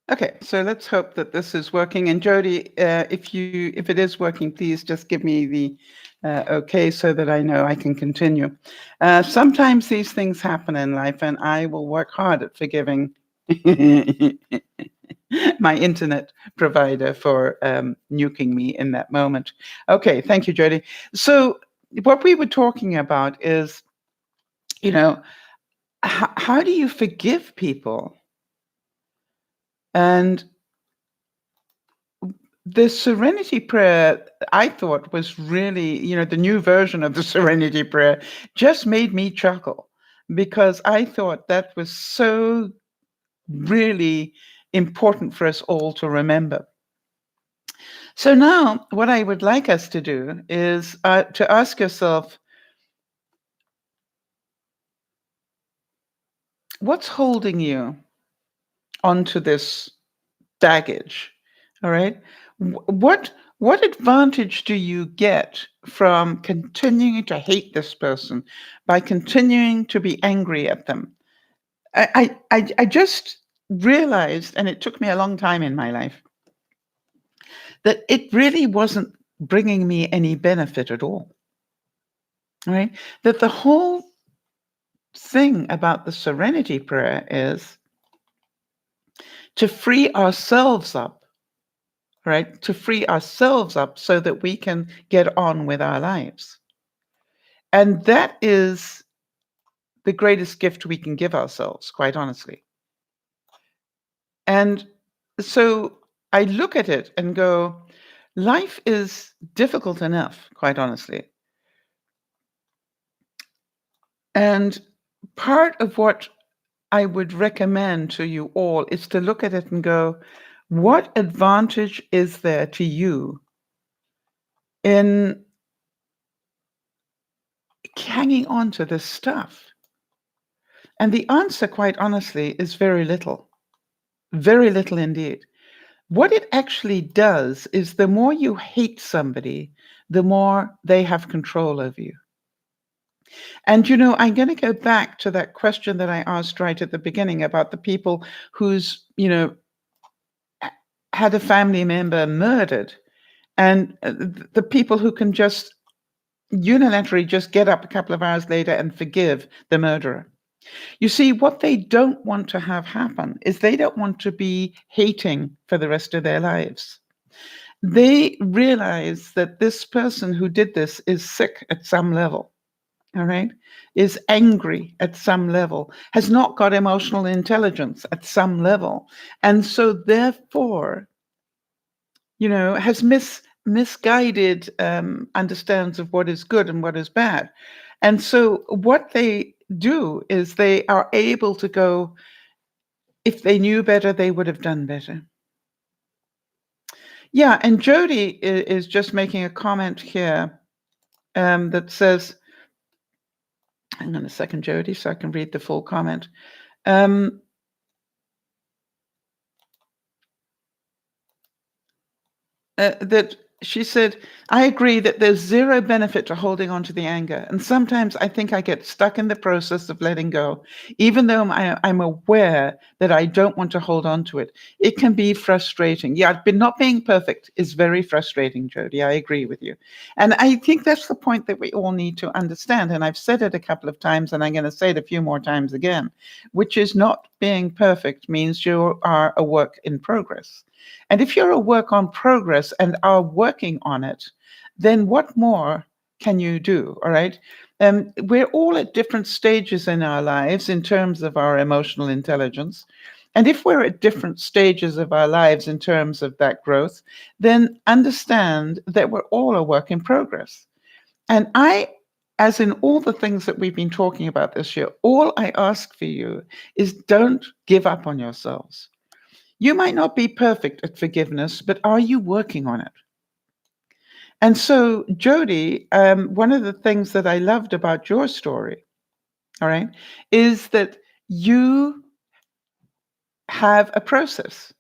Okay, so let's hope that this is working. And Jody, if it is working, please just give me the okay so that I know I can continue. Sometimes these things happen in life, and I will work hard at forgiving my internet provider for nuking me in that moment. Okay, thank you, Jody. So what we were talking about is, you know, how do you forgive people? And the Serenity Prayer, I thought, was really, the new version of the Serenity Prayer just made me chuckle because I thought that was so really important for us all to remember. So now, what I would like us to do is to ask yourself, what's holding you onto this baggage? All right. What advantage do you get from continuing to hate this person by continuing to be angry at them? I just realized, and it took me a long time in my life, that it really wasn't bringing me any benefit at all. Right? That the whole thing about the Serenity Prayer is to free ourselves up, right? To free ourselves up so that we can get on with our lives. And that is the greatest gift we can give ourselves, quite honestly. And so I look at it and go, life is difficult enough, quite honestly. And part of what I would recommend to you all is to look at it and go, what advantage is there to you in hanging on to this stuff? And the answer, quite honestly, is very little indeed. What it actually does is the more you hate somebody, the more they have control over you. And, I'm going to go back to that question that I asked right at the beginning about the people who's, had a family member murdered, and the people who can just unilaterally just get up a couple of hours later and forgive the murderer. You see, what they don't want to have happen is they don't want to be hating for the rest of their lives. They realize that this person who did this is sick at some level, all right, is angry at some level, has not got emotional intelligence at some level. And so therefore, has misguided understands of what is good and what is bad. And so what they do is they are able to go, if they knew better, they would have done better. Yeah, and Jody is just making a comment here that says, hang on a second, Jody, so I can read the full comment. That she said, I agree that there's zero benefit to holding on to the anger. And sometimes I think I get stuck in the process of letting go, even though I'm aware that I don't want to hold on to it. It can be frustrating. Yeah, but not being perfect is very frustrating, Jody. I agree with you. And I think that's the point that we all need to understand. And I've said it a couple of times, and I'm going to say it a few more times again, which is not being perfect means you are a work in progress. And if you're a work on progress and are working on it, then what more can you do? All right. We're all at different stages in our lives in terms of our emotional intelligence. And if we're at different stages of our lives in terms of that growth, then understand that we're all a work in progress. And as in all the things that we've been talking about this year, all I ask for you is don't give up on yourselves. You might not be perfect at forgiveness, but are you working on it? And so, Jody, one of the things that I loved about your story, all right, is that you have a process,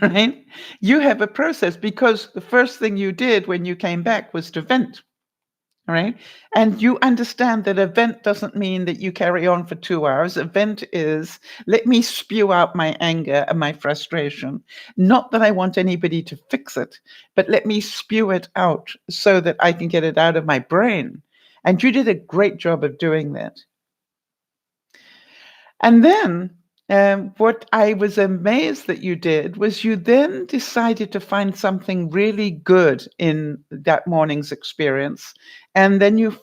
right? You have a process because the first thing you did when you came back was to vent, right? And you understand that event doesn't mean that you carry on for 2 hours. Event is, let me spew out my anger and my frustration. Not that I want anybody to fix it, but let me spew it out so that I can get it out of my brain. And you did a great job of doing that. And then what I was amazed that you did was you then decided to find something really good in that morning's experience. And then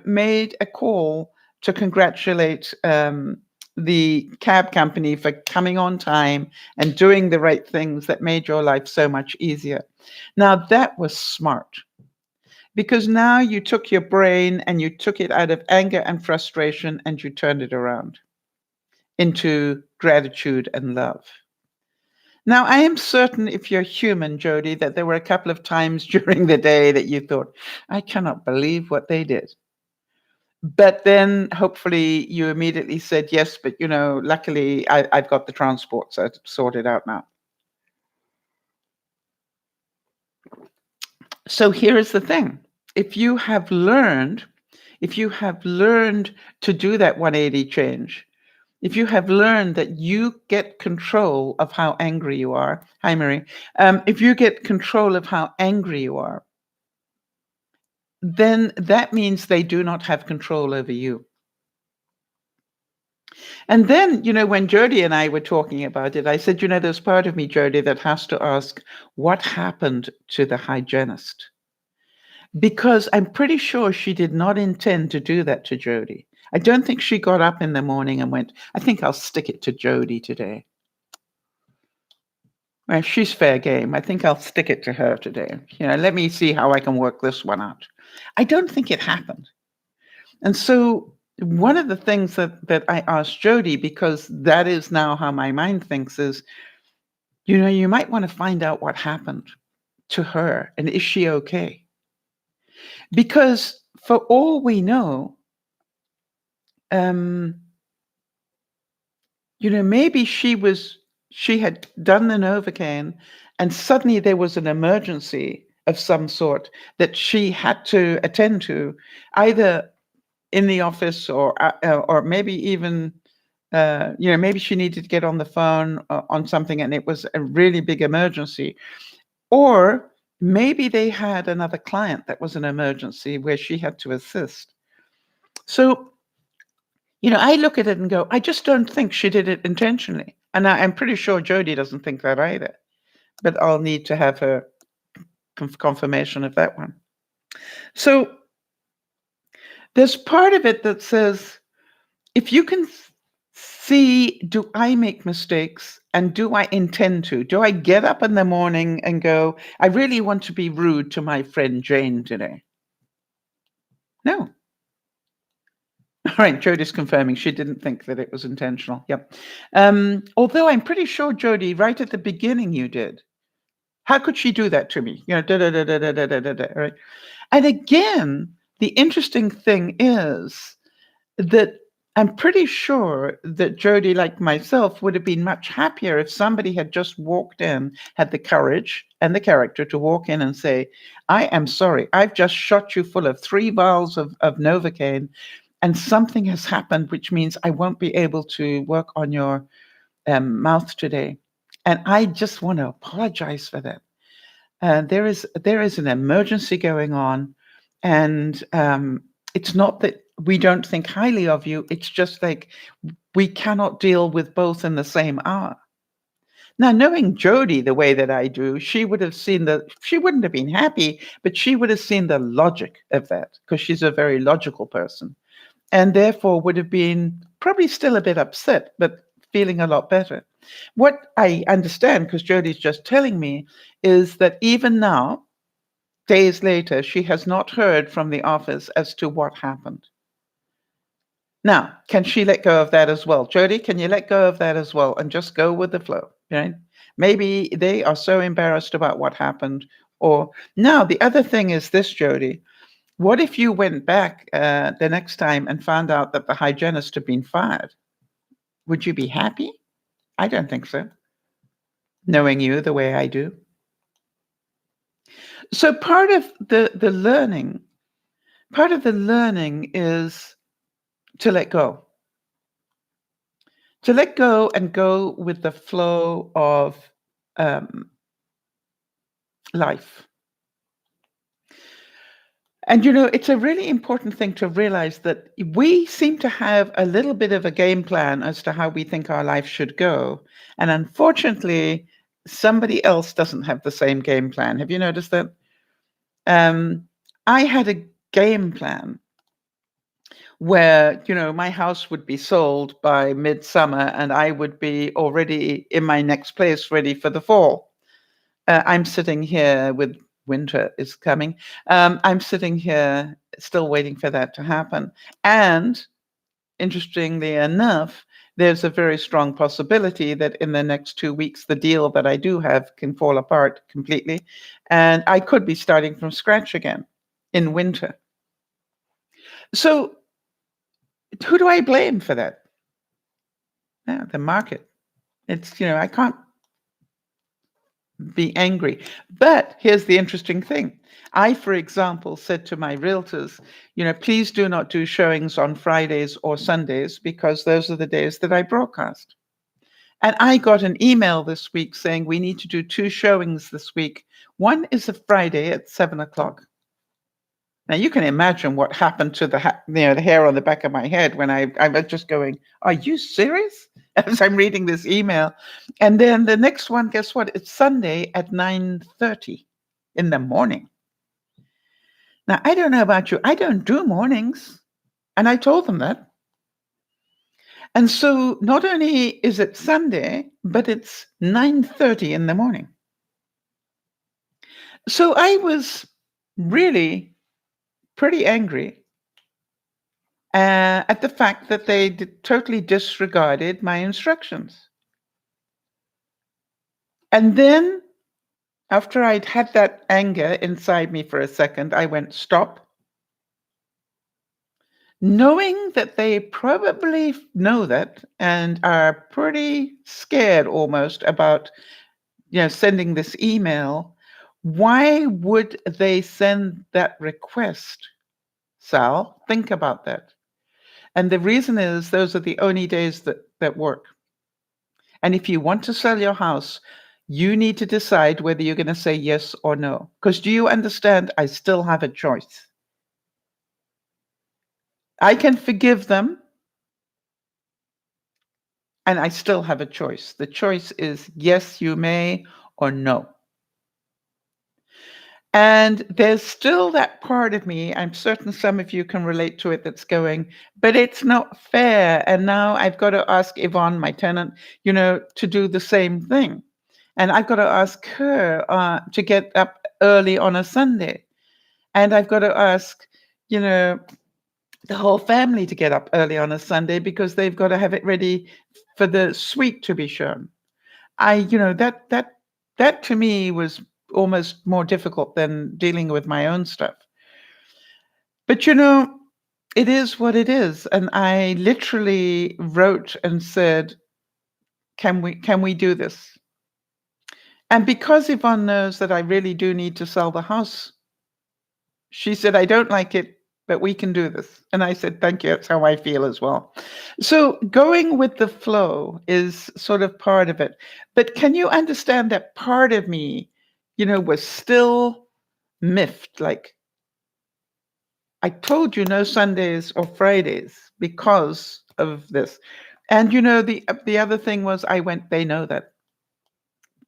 made a call to congratulate the cab company for coming on time and doing the right things that made your life so much easier. Now, that was smart because now you took your brain and you took it out of anger and frustration and you turned it around into gratitude and love. Now, I am certain if you're human, Jody, that there were a couple of times during the day that you thought, I cannot believe what they did. But then hopefully you immediately said, yes, but luckily I've got the transport sorted out now. So here is the thing. If you have learned to do that 180 change, if you have learned that you get control of how angry you are, hi, Marie, if you get control of how angry you are, then that means they do not have control over you. And then, when Jody and I were talking about it, I said, there's part of me, Jody, that has to ask, what happened to the hygienist? Because I'm pretty sure she did not intend to do that to Jody. I don't think she got up in the morning and went, I think I'll stick it to Jody today. Well, she's fair game. I think I'll stick it to her today. Let me see how I can work this one out. I don't think it happened. And so one of the things that I asked Jody, because that is now how my mind thinks, is, you might want to find out what happened to her and is she okay? Because for all we know, maybe she had done the Novocaine and suddenly there was an emergency of some sort that she had to attend to, either in the office or maybe even, maybe she needed to get on the phone on something and it was a really big emergency. Or maybe they had another client that was an emergency where she had to assist. So, I look at it and go, I just don't think she did it intentionally. And I'm pretty sure Jody doesn't think that either. But I'll need to have her confirmation of that one. So there's part of it that says, if you can see, do I make mistakes and do I intend to? Do I get up in the morning and go, I really want to be rude to my friend Jane today? No. All right, Jody's confirming she didn't think that it was intentional. Yep. Although I'm pretty sure, Jody, right at the beginning you did. How could she do that to me? Right? And again, the interesting thing is that I'm pretty sure that Jody, like myself, would have been much happier if somebody had just walked in, had the courage and the character to walk in and say, I am sorry, I've just shot you full of 3 vials of Novocaine and something has happened, which means I won't be able to work on your mouth today. And I just want to apologize for that. There is an emergency going on, and it's not that we don't think highly of you. It's just like we cannot deal with both in the same hour. Now, knowing Jody the way that I do, she would have seen she wouldn't have been happy, but she would have seen the logic of that because she's a very logical person. And therefore would have been probably still a bit upset, but feeling a lot better. What I understand, because Jodie's just telling me, is that even now, days later, she has not heard from the office as to what happened. Now, can she let go of that as well? Jodie, can you let go of that as well and just go with the flow? Right? Maybe they are so embarrassed about what happened. Or now the other thing is this, Jodie. What if you went back the next time and found out that the hygienist had been fired? Would you be happy? I don't think so, knowing you the way I do. So part of the learning, part of the learning is to let go. To let go and go with the flow of um, life. And it's a really important thing to realize that we seem to have a little bit of a game plan as to how we think our life should go. And unfortunately, somebody else doesn't have the same game plan. Have you noticed that? Um, I had a game plan where, my house would be sold by midsummer and I would be already in my next place ready for the fall. I'm sitting here with winter is coming. I'm sitting here still waiting for that to happen. And interestingly enough, there's a very strong possibility that in the next 2 weeks, the deal that I do have can fall apart completely. And I could be starting from scratch again in winter. So who do I blame for that? Yeah, the market. It's, I can't be angry. But here's the interesting thing. I, for example, said to my realtors, please do not do showings on Fridays or Sundays because those are the days that I broadcast. And I got an email this week saying we need to do 2 showings this week. One is a Friday at 7:00. Now you can imagine what happened to the hair on the back of my head when I was just going, "Are you serious?" As I'm reading this email, and then the next one, guess what? It's Sunday at 9:30 in the morning. Now I don't know about you, I don't do mornings, and I told them that. And so not only is it Sunday, but it's 9:30 in the morning. So I was really pretty angry at the fact that they totally disregarded my instructions. And then, after I'd had that anger inside me for a second, I went, stop. Knowing that they probably know that and are pretty scared almost about, sending this email, why would they send that request? Sal, think about that. And the reason is those are the only days that work. And if you want to sell your house, you need to decide whether you're going to say yes or no. Because do you understand? I still have a choice. I can forgive them, and I still have a choice. The choice is yes, you may, or no. And there's still that part of me, I'm certain some of you can relate to it, that's going, but it's not fair. And now I've got to ask Yvonne, my tenant, to do the same thing. And I've got to ask her to get up early on a Sunday. And I've got to ask, the whole family to get up early on a Sunday because they've got to have it ready for the suite to be shown. That to me was almost more difficult than dealing with my own stuff. But it is what it is. And I literally wrote and said, can we do this? And because Yvonne knows that I really do need to sell the house, she said, I don't like it, but we can do this. And I said, thank you. That's how I feel as well. So going with the flow is sort of part of it. But can you understand that part of me, was still miffed? Like, I told you no Sundays or Fridays because of this. And the other thing was they know that.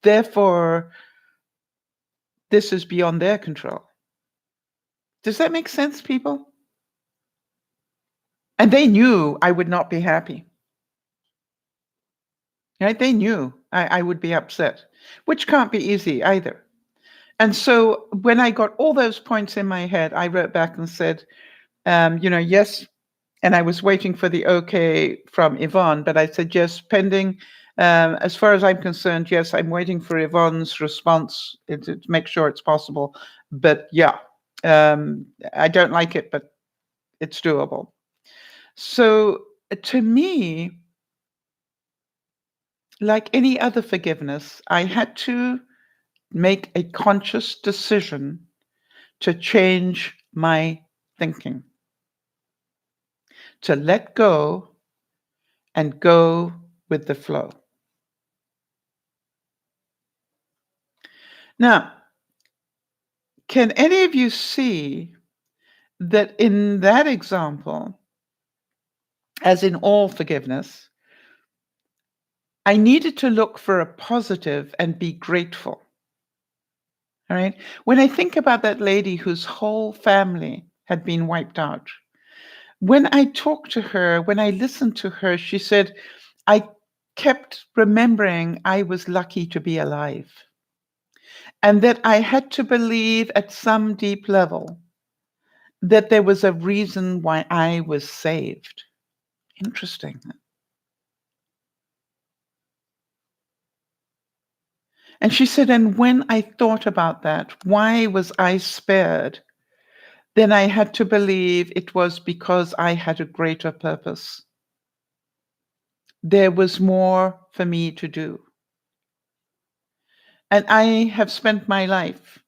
Therefore, this is beyond their control. Does that make sense, people? And they knew I would not be happy. Right? They knew I would be upset, which can't be easy either. And so when I got all those points in my head, I wrote back and said, yes. And I was waiting for the okay from Yvonne, but I said, yes, pending. As far as I'm concerned, yes, I'm waiting for Yvonne's response to make sure it's possible. But yeah, I don't like it, but it's doable. So to me, like any other forgiveness, I had to make a conscious decision to change my thinking, to let go and go with the flow. Now, can any of you see that in that example, as in all forgiveness, I needed to look for a positive and be grateful? All right. When I think about that lady whose whole family had been wiped out, when I talked to her, when I listened to her, she said, I kept remembering I was lucky to be alive and that I had to believe at some deep level that there was a reason why I was saved. Interesting. And she said, and when I thought about that, why was I spared? Then I had to believe it was because I had a greater purpose. There was more for me to do. And I have spent my life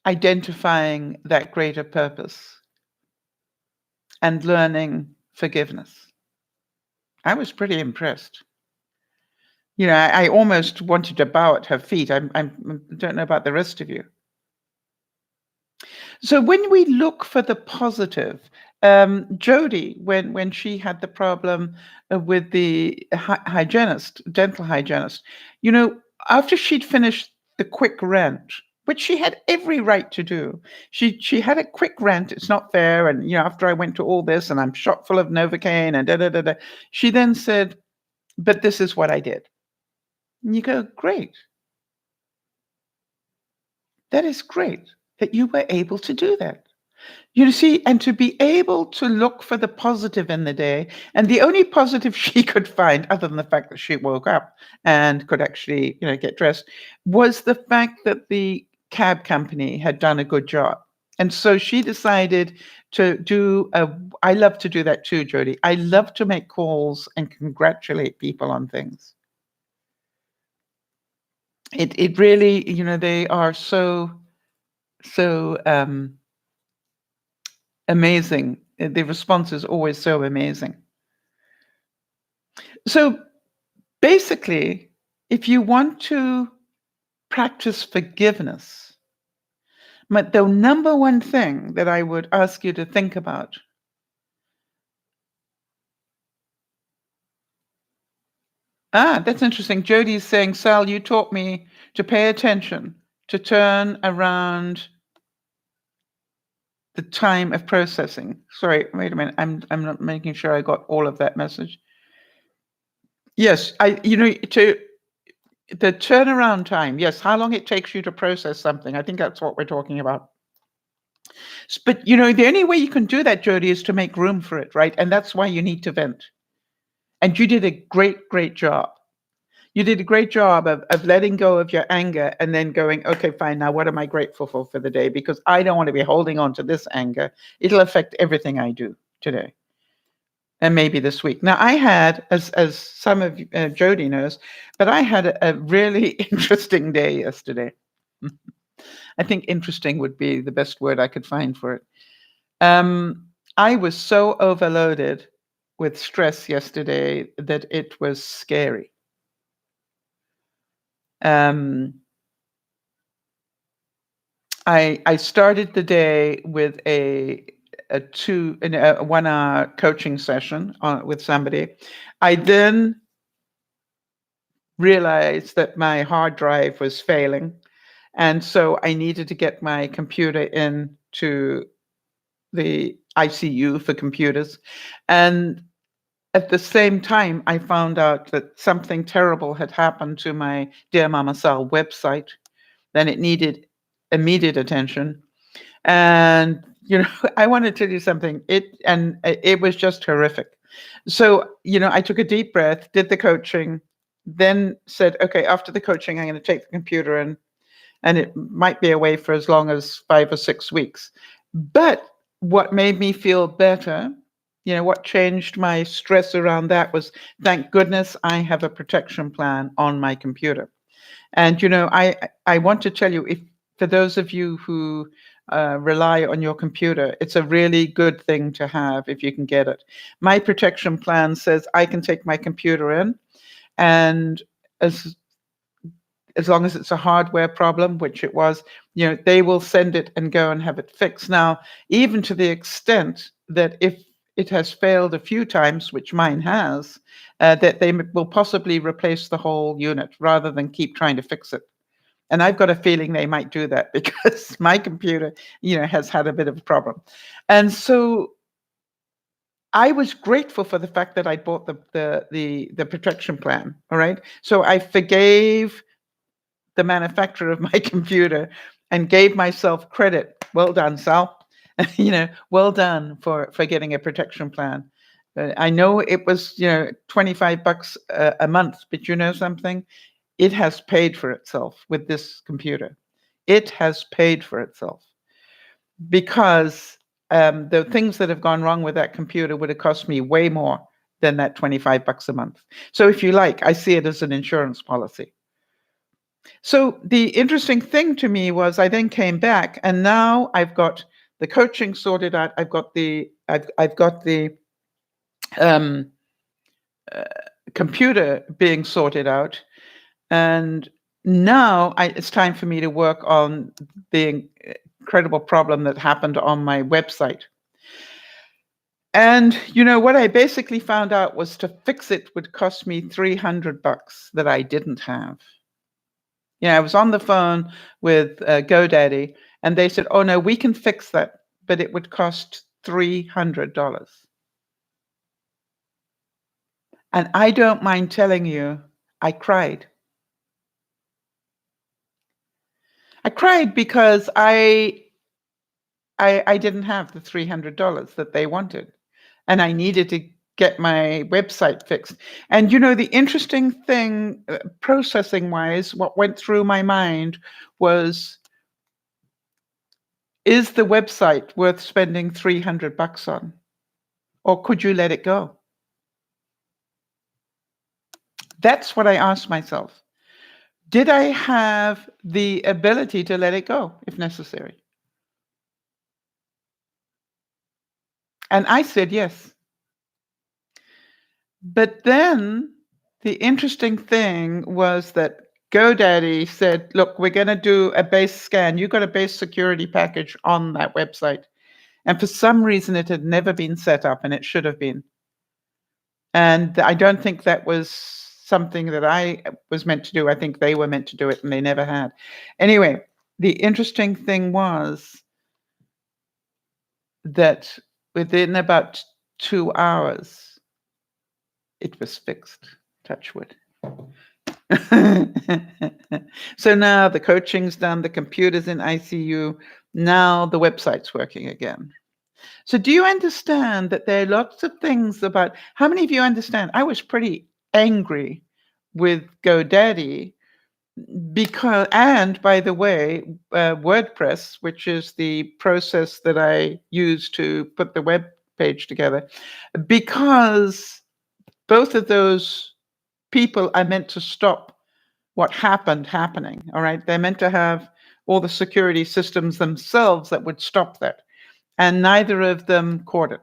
identifying that greater purpose and learning forgiveness. I was pretty impressed. You know, I almost wanted to bow at her feet. I don't know about the rest of you. So when we look for the positive, Jody, when she had the problem with the hygienist, dental hygienist, you know, after she'd finished the quick rant, which she had every right to do, she had a quick rant. It's not fair, and you know, after I went to all this, and I'm shot full of Novocaine, and da da da da, she then said, "But this is what I did." And you go, "Great, that is great that you were able to do that." You see, and to be able to look for the positive in the day, and the only positive she could find, other than the fact that she woke up and could actually, you know, get dressed, was the fact that the cab company had done a good job. And so she decided to do I love to do that too, Jody. I love to make calls and congratulate people on things. It really, you know, they are so amazing. The response is always so amazing. So basically, if you want to practice forgiveness, the number one thing that I would ask you to think about. That's interesting. Jody's saying, Sal, you taught me to pay attention, to turn around the time of processing. Sorry, wait a minute. I'm not making sure I got all of that message. Yes, to the turnaround time. Yes, how long it takes you to process something. I think that's what we're talking about. But you know, the only way you can do that, Jody, is to make room for it, right? And that's why you need to vent. And you did a great job. You did a great job of letting go of your anger and then going, okay, fine, now what am I grateful for the day? Because I don't want to be holding on to this anger. It'll affect everything I do today and maybe this week. Now, I had, as some of Jody knows, but I had a really interesting day yesterday. I think interesting would be the best word I could find for it. I was so overloaded with stress yesterday that it was scary. I started the day with a 1 hour coaching session with somebody. I then realized that my hard drive was failing, and so I needed to get my computer into the ICU for computers. And at the same time, I found out that something terrible had happened to my DearMamaSal website. Then it needed immediate attention. And, you know, I want to tell you something. It was just horrific. So, you know, I took a deep breath, did the coaching, then said, okay, after the coaching, I'm going to take the computer in, and it might be away for as long as 5 or 6 weeks. But what made me feel better, you know, what changed my stress around that was, thank goodness I have a protection plan on my computer. And, you know, I want to tell you, if for those of you who rely on your computer. It's a really good thing to have if you can get it. My protection plan says I can take my computer in, and as long as it's a hardware problem, which it was, they will send it and go and have it fixed. Now, even to the extent that if it has failed a few times, which mine has, that they will possibly replace the whole unit rather than keep trying to fix it. And I've got a feeling they might do that because my computer, has had a bit of a problem. And so I was grateful for the fact that I bought the protection plan. All right. So I forgave the manufacturer of my computer and gave myself credit. Well done, Sal. Well done for getting a protection plan. I know it was, $25 a month, but you know something? It has paid for itself with this computer. It has paid for itself because the things that have gone wrong with that computer would have cost me way more than that $25 a month. So if you like, I see it as an insurance policy. So the interesting thing to me was I then came back, and now I've got the coaching sorted out. I've got the computer being sorted out, and now it's time for me to work on the incredible problem that happened on my website. And what I basically found out was to fix it would cost me $300 that I didn't have. I was on the phone with GoDaddy, and they said, "Oh no, we can fix that, but it would cost $300." And I don't mind telling you, I cried. I cried because I didn't have the $300 that they wanted, and I needed to get my website fixed. And the interesting thing, processing wise, what went through my mind was, is the website worth spending $300 on? Or could you let it go? That's what I asked myself. Did I have the ability to let it go if necessary? And I said yes. But then the interesting thing was that GoDaddy said, look, we're going to do a base scan. You got a base security package on that website. And for some reason, it had never been set up, and it should have been. And I don't think that was something that I was meant to do. I think they were meant to do it, and they never had. Anyway, the interesting thing was that within about 2 hours, it was fixed. Touch wood. So now the coaching's done, the computer's in ICU, now the website's working again. So do you understand that there are lots of things about, how many of you understand? I was pretty angry with GoDaddy because, and by the way, WordPress, which is the process that I use to put the web page together, because both of those people are meant to stop what happened happening. All right. They're meant to have all the security systems themselves that would stop that. And neither of them caught it.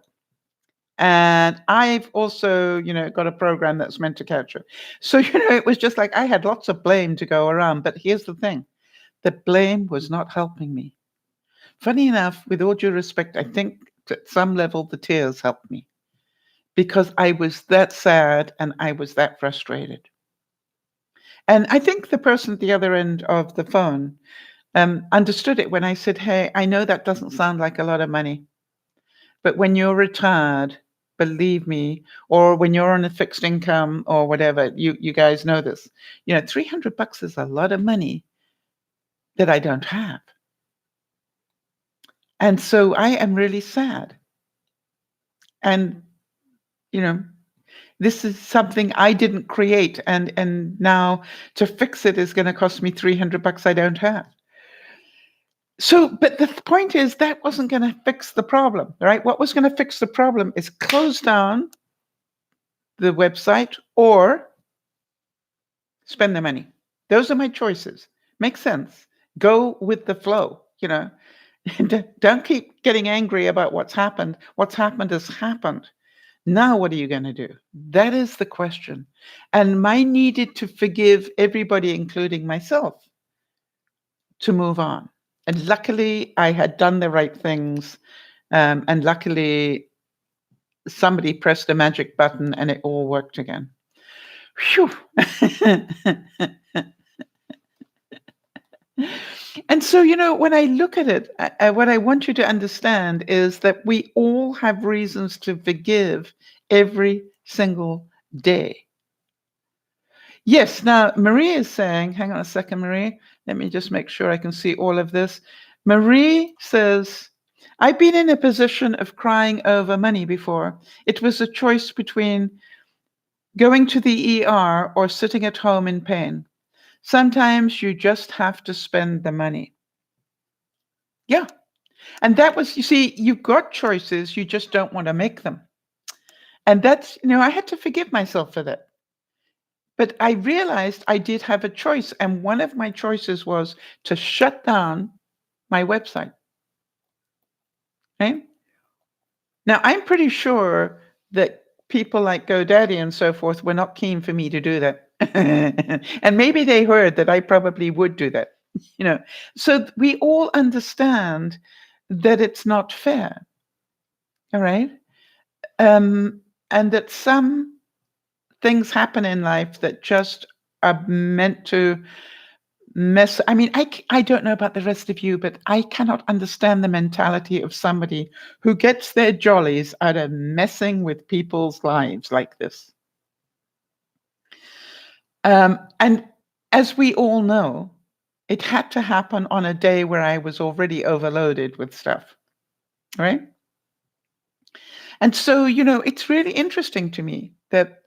And I've also, got a program that's meant to catch it. So, it was just like I had lots of blame to go around. But here's the thing, the blame was not helping me. Funny enough, with all due respect, I think at some level the tears helped me because I was that sad and I was that frustrated. And I think the person at the other end of the phone understood it when I said, hey, I know that doesn't sound like a lot of money, but when you're retired, believe me, or when you're on a fixed income or whatever, you guys know this, $300 is a lot of money that I don't have. And so I am really sad. And, this is something I didn't create. And now to fix it is going to cost me $300 I don't have. So, but the point is that wasn't going to fix the problem, right? What was going to fix the problem is close down the website or spend the money. Those are my choices. Makes sense. Go with the flow, Don't keep getting angry about what's happened. What's happened has happened. Now, what are you going to do? That is the question. And I needed to forgive everybody, including myself, to move on. And luckily, I had done the right things. And luckily, somebody pressed a magic button and it all worked again. Phew. And so, when I look at it, what I want you to understand is that we all have reasons to forgive every single day. Yes. Now, Marie is saying, hang on a second, Marie. Let me just make sure I can see all of this. Marie says, I've been in a position of crying over money before. It was a choice between going to the ER or sitting at home in pain. Sometimes you just have to spend the money. Yeah. And that was, you see, you've got choices, you just don't want to make them. And that's, I had to forgive myself for that. But I realized I did have a choice. And one of my choices was to shut down my website. Right? Now, I'm pretty sure that people like GoDaddy and so forth were not keen for me to do that. And maybe they heard that I probably would do that. So we all understand that it's not fair. All right. And that some things happen in life that just are meant to mess. I mean, I don't know about the rest of you, but I cannot understand the mentality of somebody who gets their jollies out of messing with people's lives like this. And as we all know, it had to happen on a day where I was already overloaded with stuff, right? And so, it's really interesting to me that,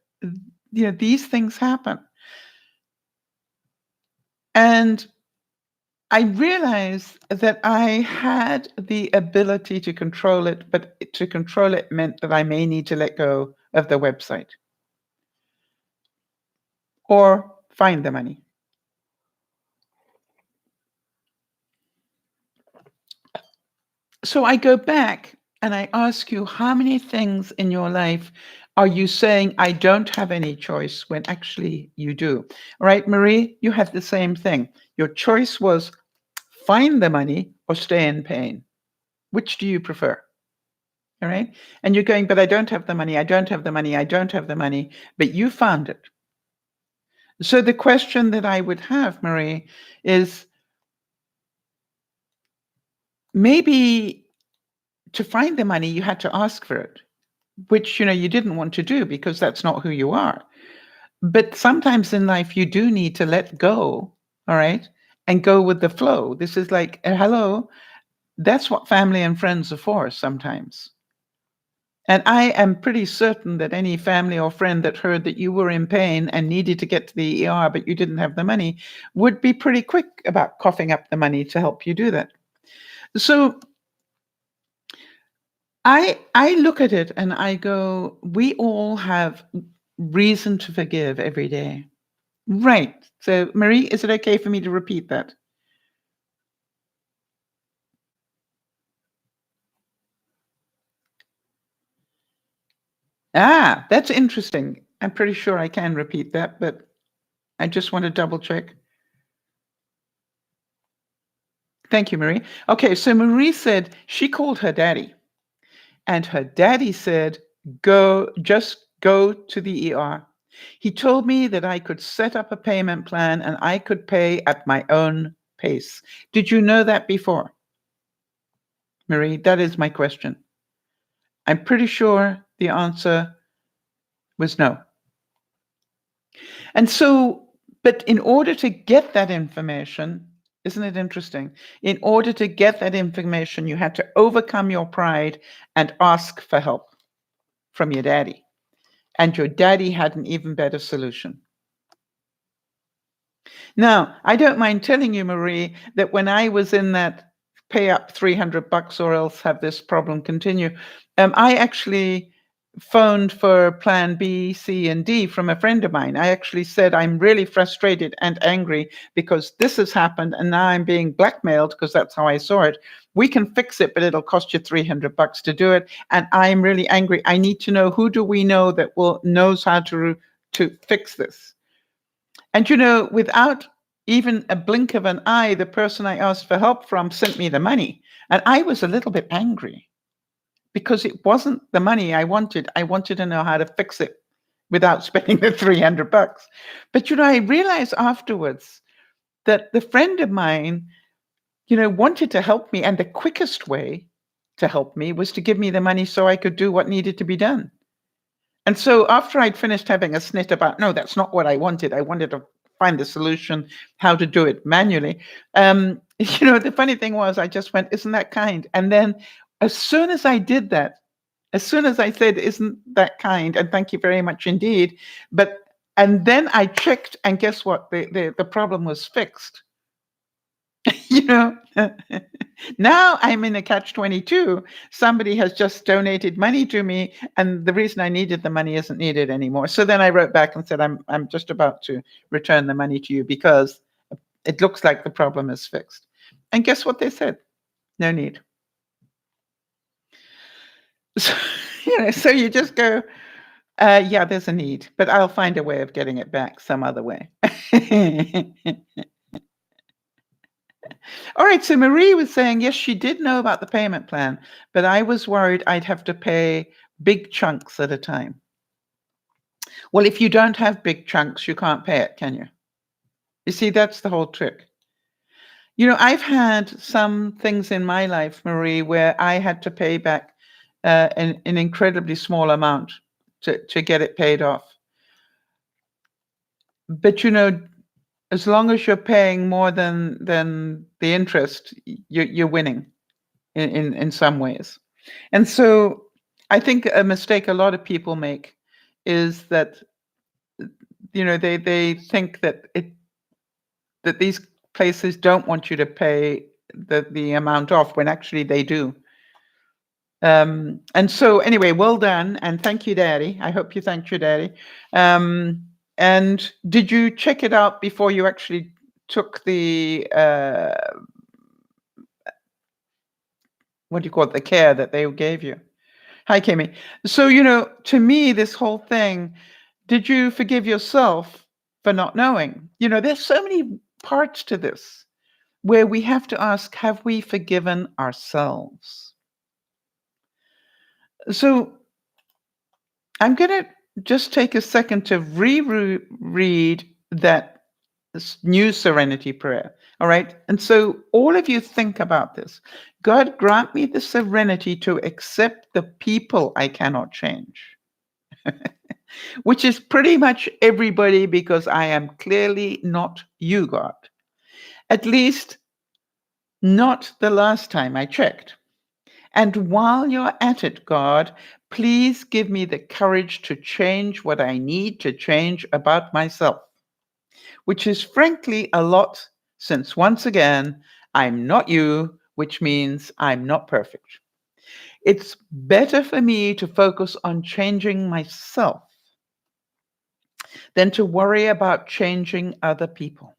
these things happen. And I realized that I had the ability to control it, but to control it meant that I may need to let go of the website or find the money. So I go back and I ask you, how many things in your life are you saying, I don't have any choice, when actually you do? All right, Marie, you had the same thing. Your choice was find the money or stay in pain. Which do you prefer? All right. And you're going, but I don't have the money. I don't have the money. I don't have the money. But you found it. So the question that I would have, Marie, is maybe to find the money, you had to ask for it, which, you didn't want to do because that's not who you are. But sometimes in life, you do need to let go. All right. And go with the flow. This is like, hello. That's what family and friends are for sometimes. And I am pretty certain that any family or friend that heard that you were in pain and needed to get to the ER, but you didn't have the money, would be pretty quick about coughing up the money to help you do that. So I look at it and I go, we all have reason to forgive every day. Right. So Marie, is it okay for me to repeat that? Ah, that's interesting. I'm pretty sure I can repeat that, but I just want to double check. Thank you, Marie. Okay, so Marie said she called her daddy, and her daddy said, just go to the ER. He told me that I could set up a payment plan and I could pay at my own pace. Did you know that before? Marie, that is my question. I'm pretty sure the answer was no. And so, but in order to get that information, isn't it interesting? In order to get that information, you had to overcome your pride and ask for help from your daddy. And your daddy had an even better solution. Now, I don't mind telling you, Marie, that when I was in that pay up $300 or else have this problem continue, I actually phoned for plan B, C, and D from a friend of mine. I actually said, I'm really frustrated and angry because this has happened and now I'm being blackmailed, because that's how I saw it. We can fix it, but it'll cost you $300 to do it. And I'm really angry. I need to know, who do we know that knows how to fix this? And without even a blink of an eye, the person I asked for help from sent me the money. And I was a little bit angry, because it wasn't the money I wanted. I wanted to know how to fix it without spending the $300. But, I realized afterwards that the friend of mine, wanted to help me. And the quickest way to help me was to give me the money so I could do what needed to be done. And so after I'd finished having a snit about, no, that's not what I wanted to find the solution, how to do it manually. The funny thing was, I just went, isn't that kind? And then as soon as I did that, as soon as I said, isn't that kind? And thank you very much indeed. And then I checked, and guess what? The problem was fixed. Now I'm in a catch-22. Somebody has just donated money to me, and the reason I needed the money isn't needed anymore. So then I wrote back and said, I'm just about to return the money to you because it looks like the problem is fixed. And guess what they said? No need. So, so you just go, yeah, there's a need, but I'll find a way of getting it back some other way. All right, so Marie was saying, yes, she did know about the payment plan, but I was worried I'd have to pay big chunks at a time. Well, if you don't have big chunks, you can't pay it, can you? You see, that's the whole trick. I've had some things in my life, Marie, where I had to pay back an incredibly small amount to get it paid off. But, as long as you're paying more than the interest, you're winning in some ways. And so I think a mistake a lot of people make is that, they think that these places don't want you to pay the amount off, when actually they do. And so anyway, well done. And thank you, Daddy. I hope you thanked your daddy. And did you check it out before you actually took the, what do you call it, the care that they gave you? Hi, Kimmy. So, to me, this whole thing, did you forgive yourself for not knowing? There's so many parts to this where we have to ask, have we forgiven ourselves? So I'm going to just take a second to reread that new serenity prayer. All right. And so all of you think about this. God, grant me the serenity to accept the people I cannot change, which is pretty much everybody, because I am clearly not you, God. At least not the last time I checked. And while you're at it, God, please give me the courage to change what I need to change about myself, which is frankly a lot, since once again, I'm not you, which means I'm not perfect. It's better for me to focus on changing myself than to worry about changing other people,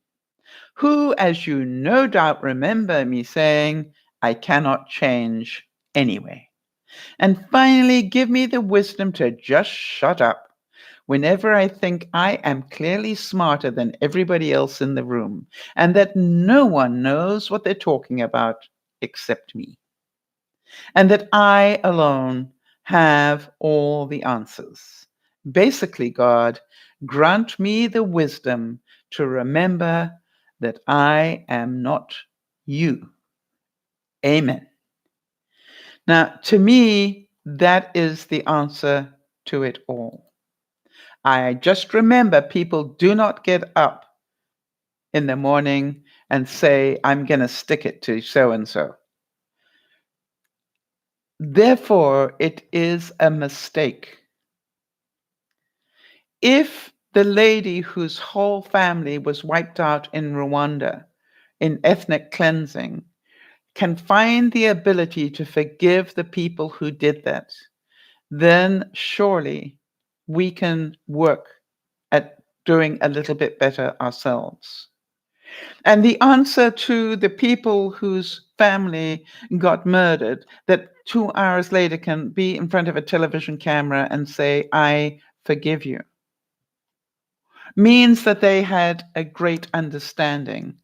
who, as you no doubt remember me saying, I cannot change anyway. And finally, give me the wisdom to just shut up whenever I think I am clearly smarter than everybody else in the room, and that no one knows what they're talking about except me, and that I alone have all the answers. Basically, God, grant me the wisdom to remember that I am not you. Amen. Now, to me, that is the answer to it all. I just remember, people do not get up in the morning and say, I'm going to stick it to so-and-so. Therefore, it is a mistake. If the lady whose whole family was wiped out in Rwanda in ethnic cleansing can find the ability to forgive the people who did that, then surely we can work at doing a little bit better ourselves. And the answer to the people whose family got murdered, that 2 hours later can be in front of a television camera and say, I forgive you, means that they had a great understanding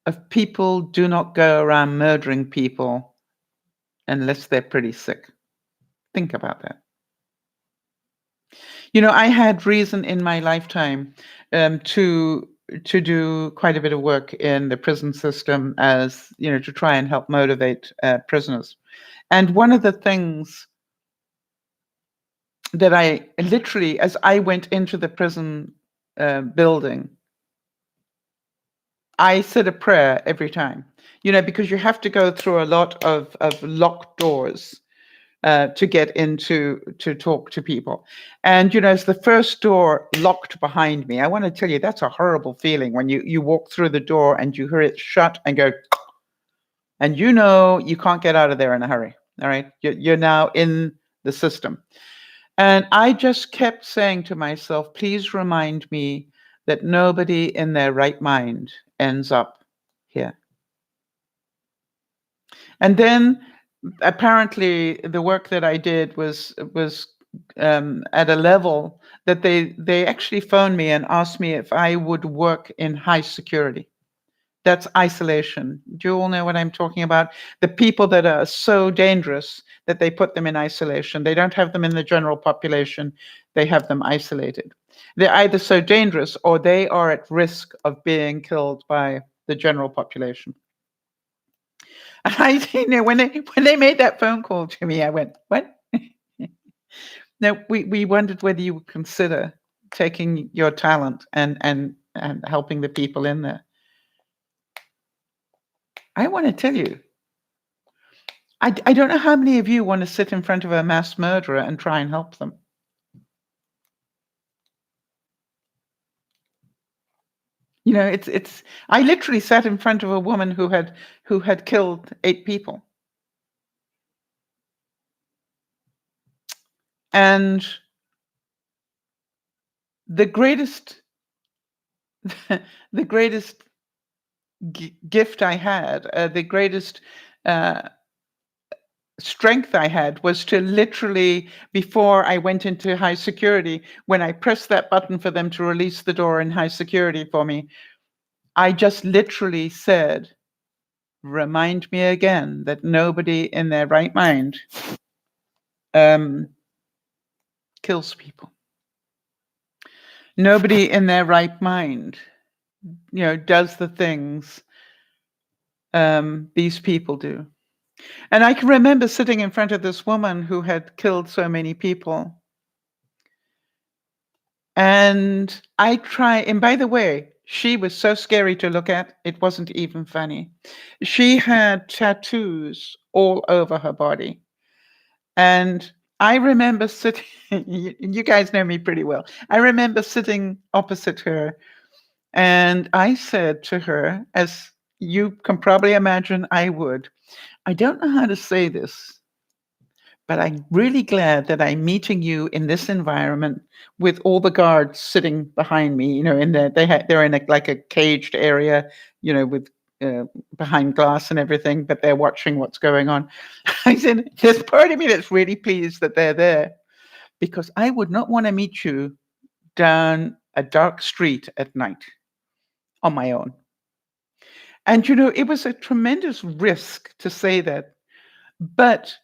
of people do not go around murdering people unless they're pretty sick. Think about that. I had reason in my lifetime to do quite a bit of work in the prison system, as to try and help motivate prisoners. And one of the things that I literally, as I went into the prison building, I said a prayer every time, because you have to go through a lot of locked doors to get into to talk to people. And as the first door locked behind me, I want to tell you, that's a horrible feeling when you walk through the door and you hear it shut and go, and you can't get out of there in a hurry. All right, you're now in the system. And I just kept saying to myself, please remind me that nobody in their right mind ends up here. And then apparently the work that I did was at a level that they actually phoned me and asked me if I would work in high security. That's isolation. Do you all know what I'm talking about? The people that are so dangerous that they put them in isolation. They don't have them in the general population. They have them isolated. They're either so dangerous or they are at risk of being killed by the general population. And when they made that phone call to me, I went, what? No, we wondered whether you would consider taking your talent and helping the people in there. I want to tell you, I don't know how many of you want to sit in front of a mass murderer and try and help them. It's. I literally sat in front of a woman who had killed 8 people, and the greatest, the greatest gift I had, the greatest strength I had was to literally, before I went into high security, when I pressed that button for them to release the door in high security for me, I just literally said, remind me again that nobody in their right mind kills people. Nobody in their right mind, does the things these people do. And I can remember sitting in front of this woman who had killed so many people. And and by the way, she was so scary to look at, it wasn't even funny. She had tattoos all over her body. And I remember sitting, you guys know me pretty well. I remember sitting opposite her, and I said to her, as you can probably imagine I would, I don't know how to say this, but I'm really glad that I'm meeting you in this environment with all the guards sitting behind me. They're in like a caged area, with behind glass and everything, but they're watching what's going on. I said, there's part of me that's really pleased that they're there, because I would not want to meet you down a dark street at night on my own. And it was a tremendous risk to say that, but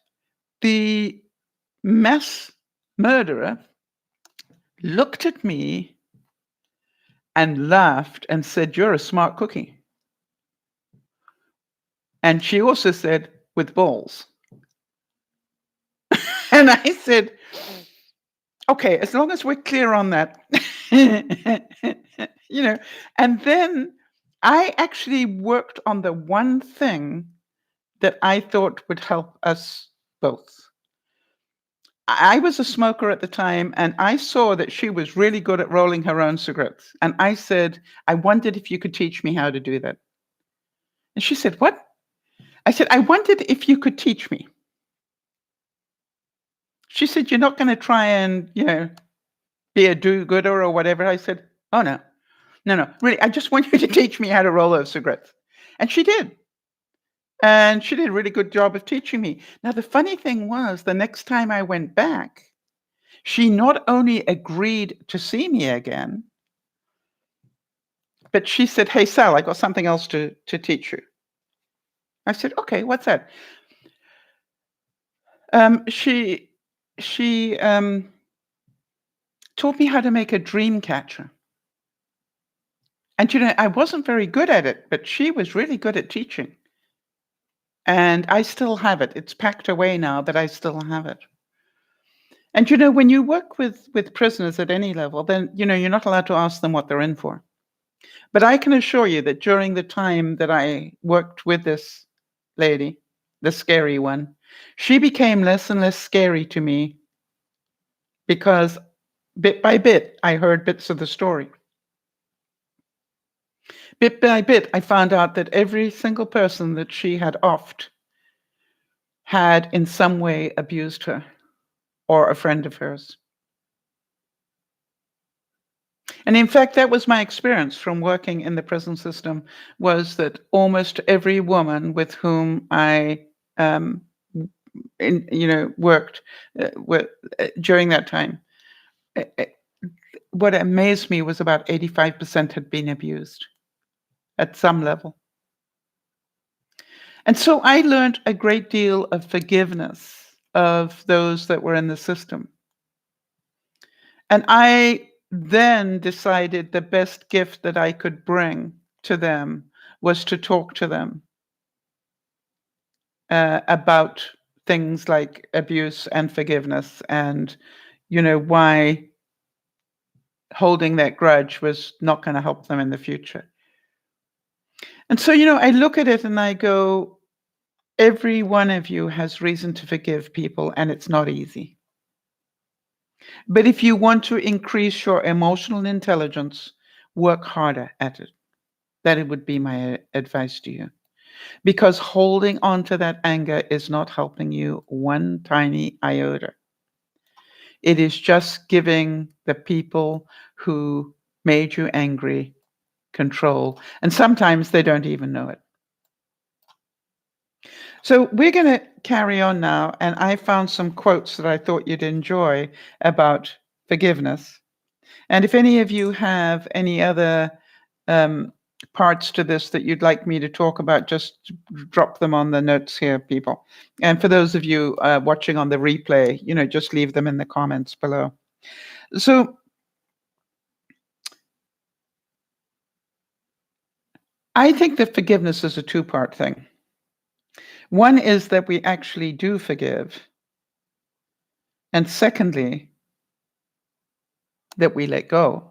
the mass murderer looked at me and laughed and said, you're a smart cookie. And she also said, with balls. And I said, okay, as long as we're clear on that. And then I actually worked on the one thing that I thought would help us both. I was a smoker at the time, and I saw that she was really good at rolling her own cigarettes. And I said, I wondered if you could teach me how to do that. And she said, what? I said, I wondered if you could teach me. She said, "You're not going to try and, be a do-gooder or whatever." I said, "Oh, no. No, no. Really, I just want you to teach me how to roll those cigarettes." And she did. And she did a really good job of teaching me. Now, the funny thing was, the next time I went back, she not only agreed to see me again, but she said, "Hey, Sal, I got something else to teach you." I said, "Okay, what's that?" She taught me how to make a dream catcher. And I wasn't very good at it, but she was really good at teaching. And I still have it. It's packed away now, but I still have it. And when you work with prisoners at any level, then you're not allowed to ask them what they're in for. But I can assure you that during the time that I worked with this lady, the scary one, she became less and less scary to me because bit by bit, I heard bits of the story. Bit by bit, I found out that every single person that she had offed had in some way abused her or a friend of hers. And in fact, that was my experience from working in the prison system, was that almost every woman with whom I worked with during that time, uh, uh, what amazed me was about 85% had been abused at some level. And so I learned a great deal of forgiveness of those that were in the system. And I then decided the best gift that I could bring to them was to talk to them about things like abuse and forgiveness, and why holding that grudge was not going to help them in the future. And so I look at it and I go, every one of you has reason to forgive people, and it's not easy. But if you want to increase your emotional intelligence, work harder at it. That would be my advice to you. Because holding on to that anger is not helping you one tiny iota. It is just giving the people who made you angry control. And sometimes they don't even know it. So we're going to carry on now. And I found some quotes that I thought you'd enjoy about forgiveness. And if any of you have any other parts to this that you'd like me to talk about, just drop them on the notes here, people. And for those of you watching on the replay, just leave them in the comments below. So I think that forgiveness is a two-part thing. One is that we actually do forgive. And secondly, that we let go.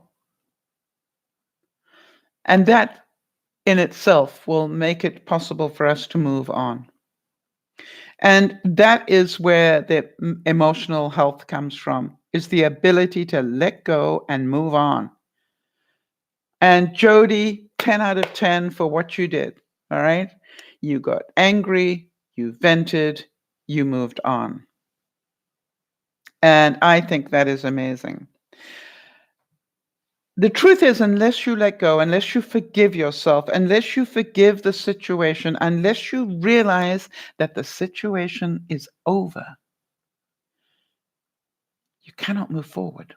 And that in itself will make it possible for us to move on. And that is where the emotional health comes from, is the ability to let go and move on. And Jody, 10 out of 10 for what you did. All right. You got angry, you vented, you moved on. And I think that is amazing. The truth is, unless you let go, unless you forgive yourself, unless you forgive the situation, unless you realize that the situation is over, you cannot move forward.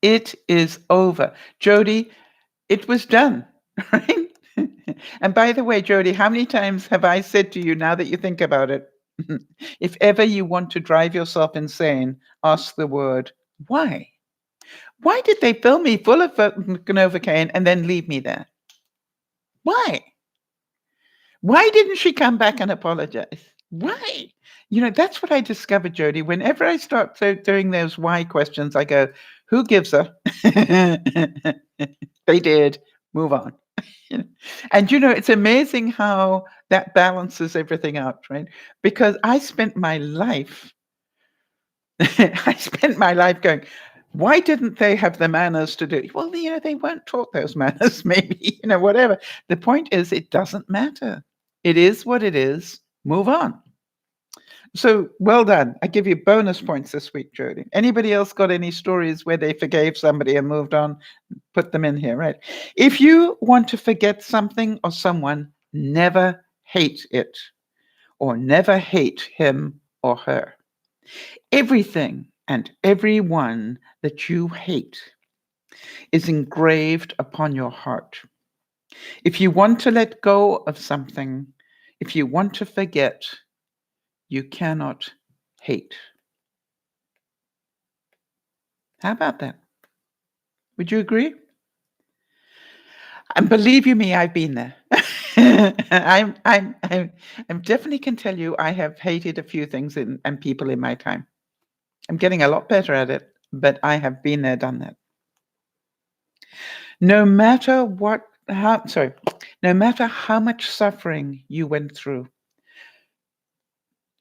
It is over. Jody, it was done, right? And by the way, Jody, how many times have I said to you, now that you think about it, if ever you want to drive yourself insane, ask the word, why? Why did they fill me full of Novocaine and then leave me there? Why? Why didn't she come back and apologize? Why? That's what I discovered, Jody. Whenever I start doing those why questions, I go, who gives a? They did. Move on. And it's amazing how that balances everything out, right? Because I spent my life going, why didn't they have the manners to do it? Well, they weren't taught those manners, maybe, whatever. The point is, it doesn't matter. It is what it is. Move on. So well done. I give you bonus points this week, Jody. Anybody else got any stories where they forgave somebody and moved on? Put them in here, right? If you want to forget something or someone, never hate it or never hate him or her. Everything and everyone that you hate is engraved upon your heart. If you want to let go of something, if you want to forget, you cannot hate. How about that? Would you agree? And believe you me, I've been there. I'm definitely can tell you I have hated a few things and people in my time. I'm getting a lot better at it, but I have been there, done that. No matter no matter how much suffering you went through,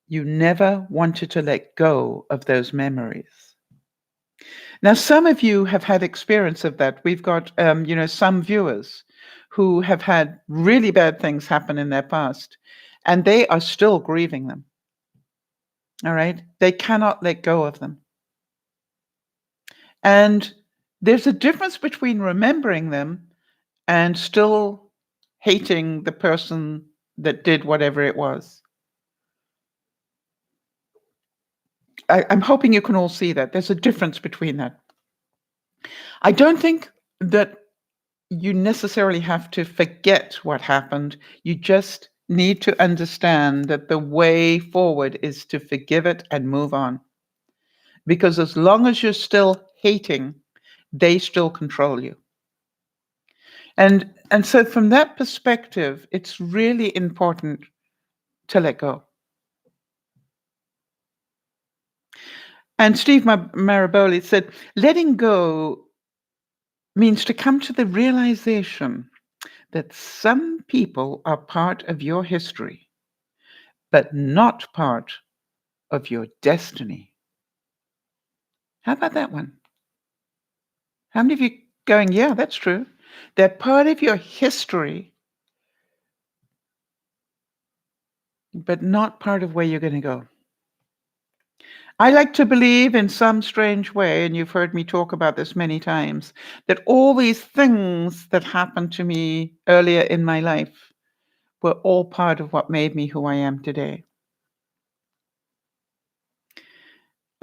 you never wanted to let go of those memories. Now, some of you have had experience of that. We've got, some viewers who have had really bad things happen in their past, and they are still grieving them. All right? They cannot let go of them. And there's a difference between remembering them and still hating the person that did whatever it was. I'm hoping you can all see that. There's a difference between that. I don't think that you necessarily have to forget what happened. You just need to understand that the way forward is to forgive it and move on. Because as long as you're still hating, they still control you. And so from that perspective, it's really important to let go. And Steve Maraboli said, letting go means to come to the realization that some people are part of your history, but not part of your destiny. How about that one? How many of you going, yeah, that's true? They're part of your history, but not part of where you're going to go. I like to believe in some strange way, and you've heard me talk about this many times, that all these things that happened to me earlier in my life were all part of what made me who I am today.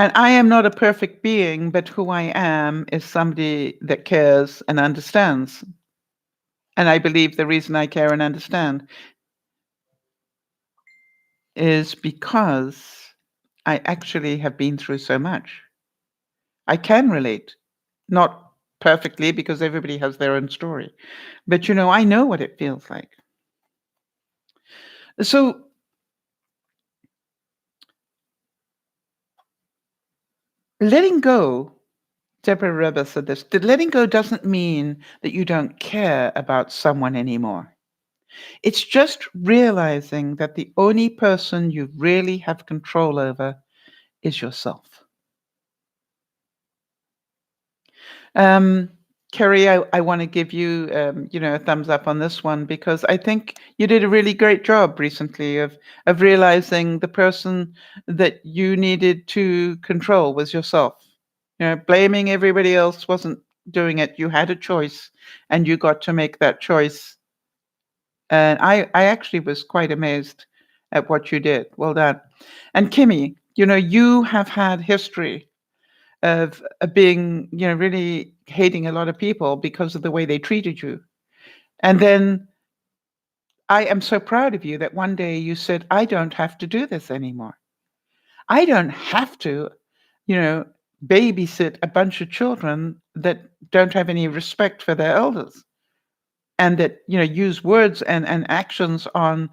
And I am not a perfect being, but who I am is somebody that cares and understands. And I believe the reason I care and understand is because I actually have been through so much. I can relate, not perfectly because everybody has their own story, but I know what it feels like. So letting go, Deborah Rebbe said this, that letting go doesn't mean that you don't care about someone anymore. It's just realizing that the only person you really have control over is yourself. Kerry, I want to give you, a thumbs up on this one because I think you did a really great job recently of realizing the person that you needed to control was yourself. Blaming everybody else wasn't doing it. You had a choice, and you got to make that choice. And I actually was quite amazed at what you did. Well done. And Kimmy, you have had history of being, really hating a lot of people because of the way they treated you. And then I am so proud of you that one day you said, I don't have to do this anymore. I don't have to, babysit a bunch of children that don't have any respect for their elders and that, use words and actions on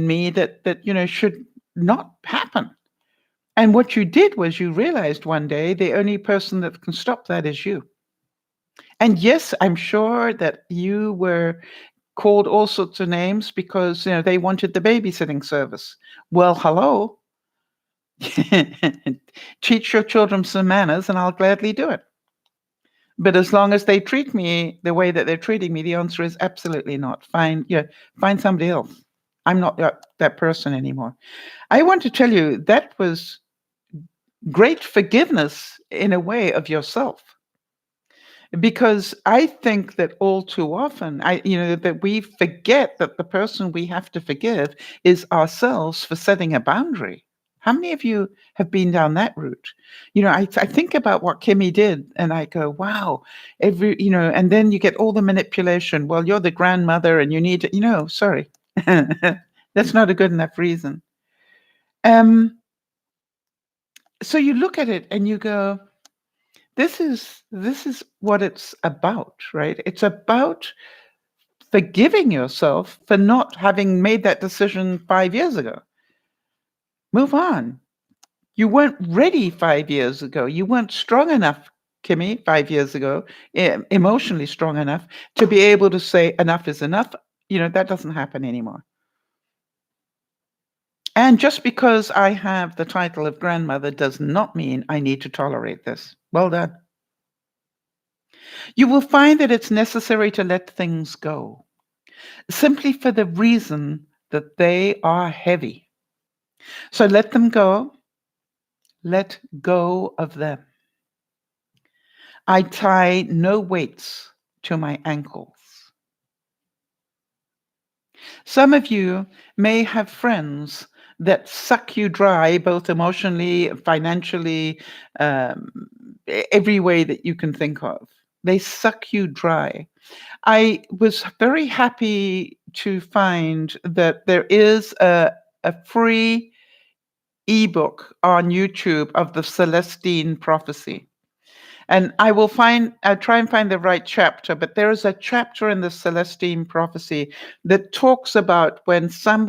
me that should not happen. And what you did was you realized one day the only person that can stop that is you. And yes, I'm sure that you were called all sorts of names because they wanted the babysitting service. Well, hello. Teach your children some manners and I'll gladly do it. But as long as they treat me the way that they're treating me, the answer is absolutely not. Find somebody else. I'm not that person anymore. I want to tell you that was great forgiveness in a way of yourself. Because I think that all too often, that we forget that the person we have to forgive is ourselves for setting a boundary. How many of you have been down that route? I think about what Kimmy did and I go, wow, and then you get all the manipulation. Well, you're the grandmother and you need to, sorry. That's not a good enough reason. So you look at it and you go, this is what it's about, right? It's about forgiving yourself for not having made that decision 5 years ago. Move on. You weren't ready 5 years ago. You weren't strong enough, Kimmy, 5 years ago, emotionally strong enough to be able to say enough is enough. That doesn't happen anymore. And just because I have the title of grandmother does not mean I need to tolerate this. Well done. You will find that it's necessary to let things go, simply for the reason that they are heavy. So let them go. Let go of them. I tie no weights to my ankles. Some of you may have friends that suck you dry, both emotionally, financially, every way that you can think of. They suck you dry. I was very happy to find that there is a free ebook on YouTube of the Celestine prophecy. And I'll try and find the right chapter, but there is a chapter in the Celestine prophecy that talks about when some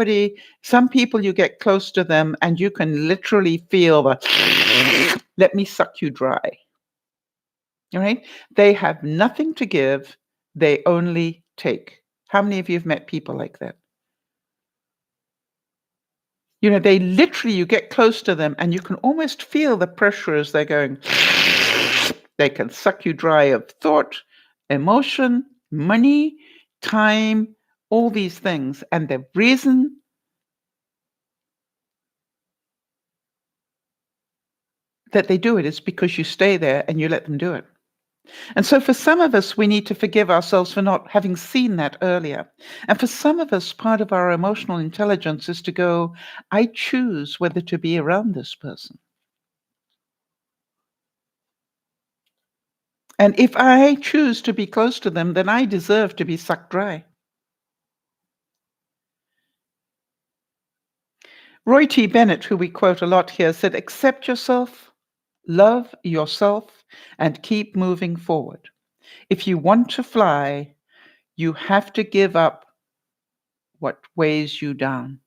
people, you get close to them and you can literally feel the, let me suck you dry. All right? They have nothing to give. They only take. How many of you have met people like that? They literally, you get close to them and you can almost feel the pressure as they're going. They can suck you dry of thought, emotion, money, time, all these things. And the reason that they do it is because you stay there and you let them do it. And so for some of us, we need to forgive ourselves for not having seen that earlier. And for some of us, part of our emotional intelligence is to go, I choose whether to be around this person. And if I choose to be close to them, then I deserve to be sucked dry. Roy T. Bennett, who we quote a lot here, said, accept yourself, love yourself, and keep moving forward. If you want to fly, you have to give up what weighs you down.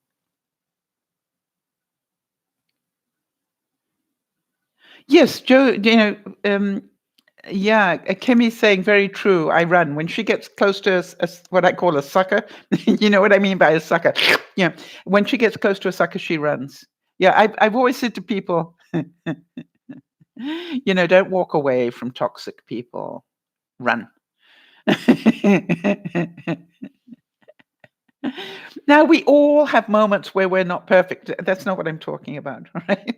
Yes, Joe, Kimmy's saying very true. I run. When she gets close to what I call a sucker, you know what I mean by a sucker. Yeah, when she gets close to a sucker, she runs. Yeah, I've always said to people, don't walk away from toxic people. Run. Now, we all have moments where we're not perfect. That's not what I'm talking about, right?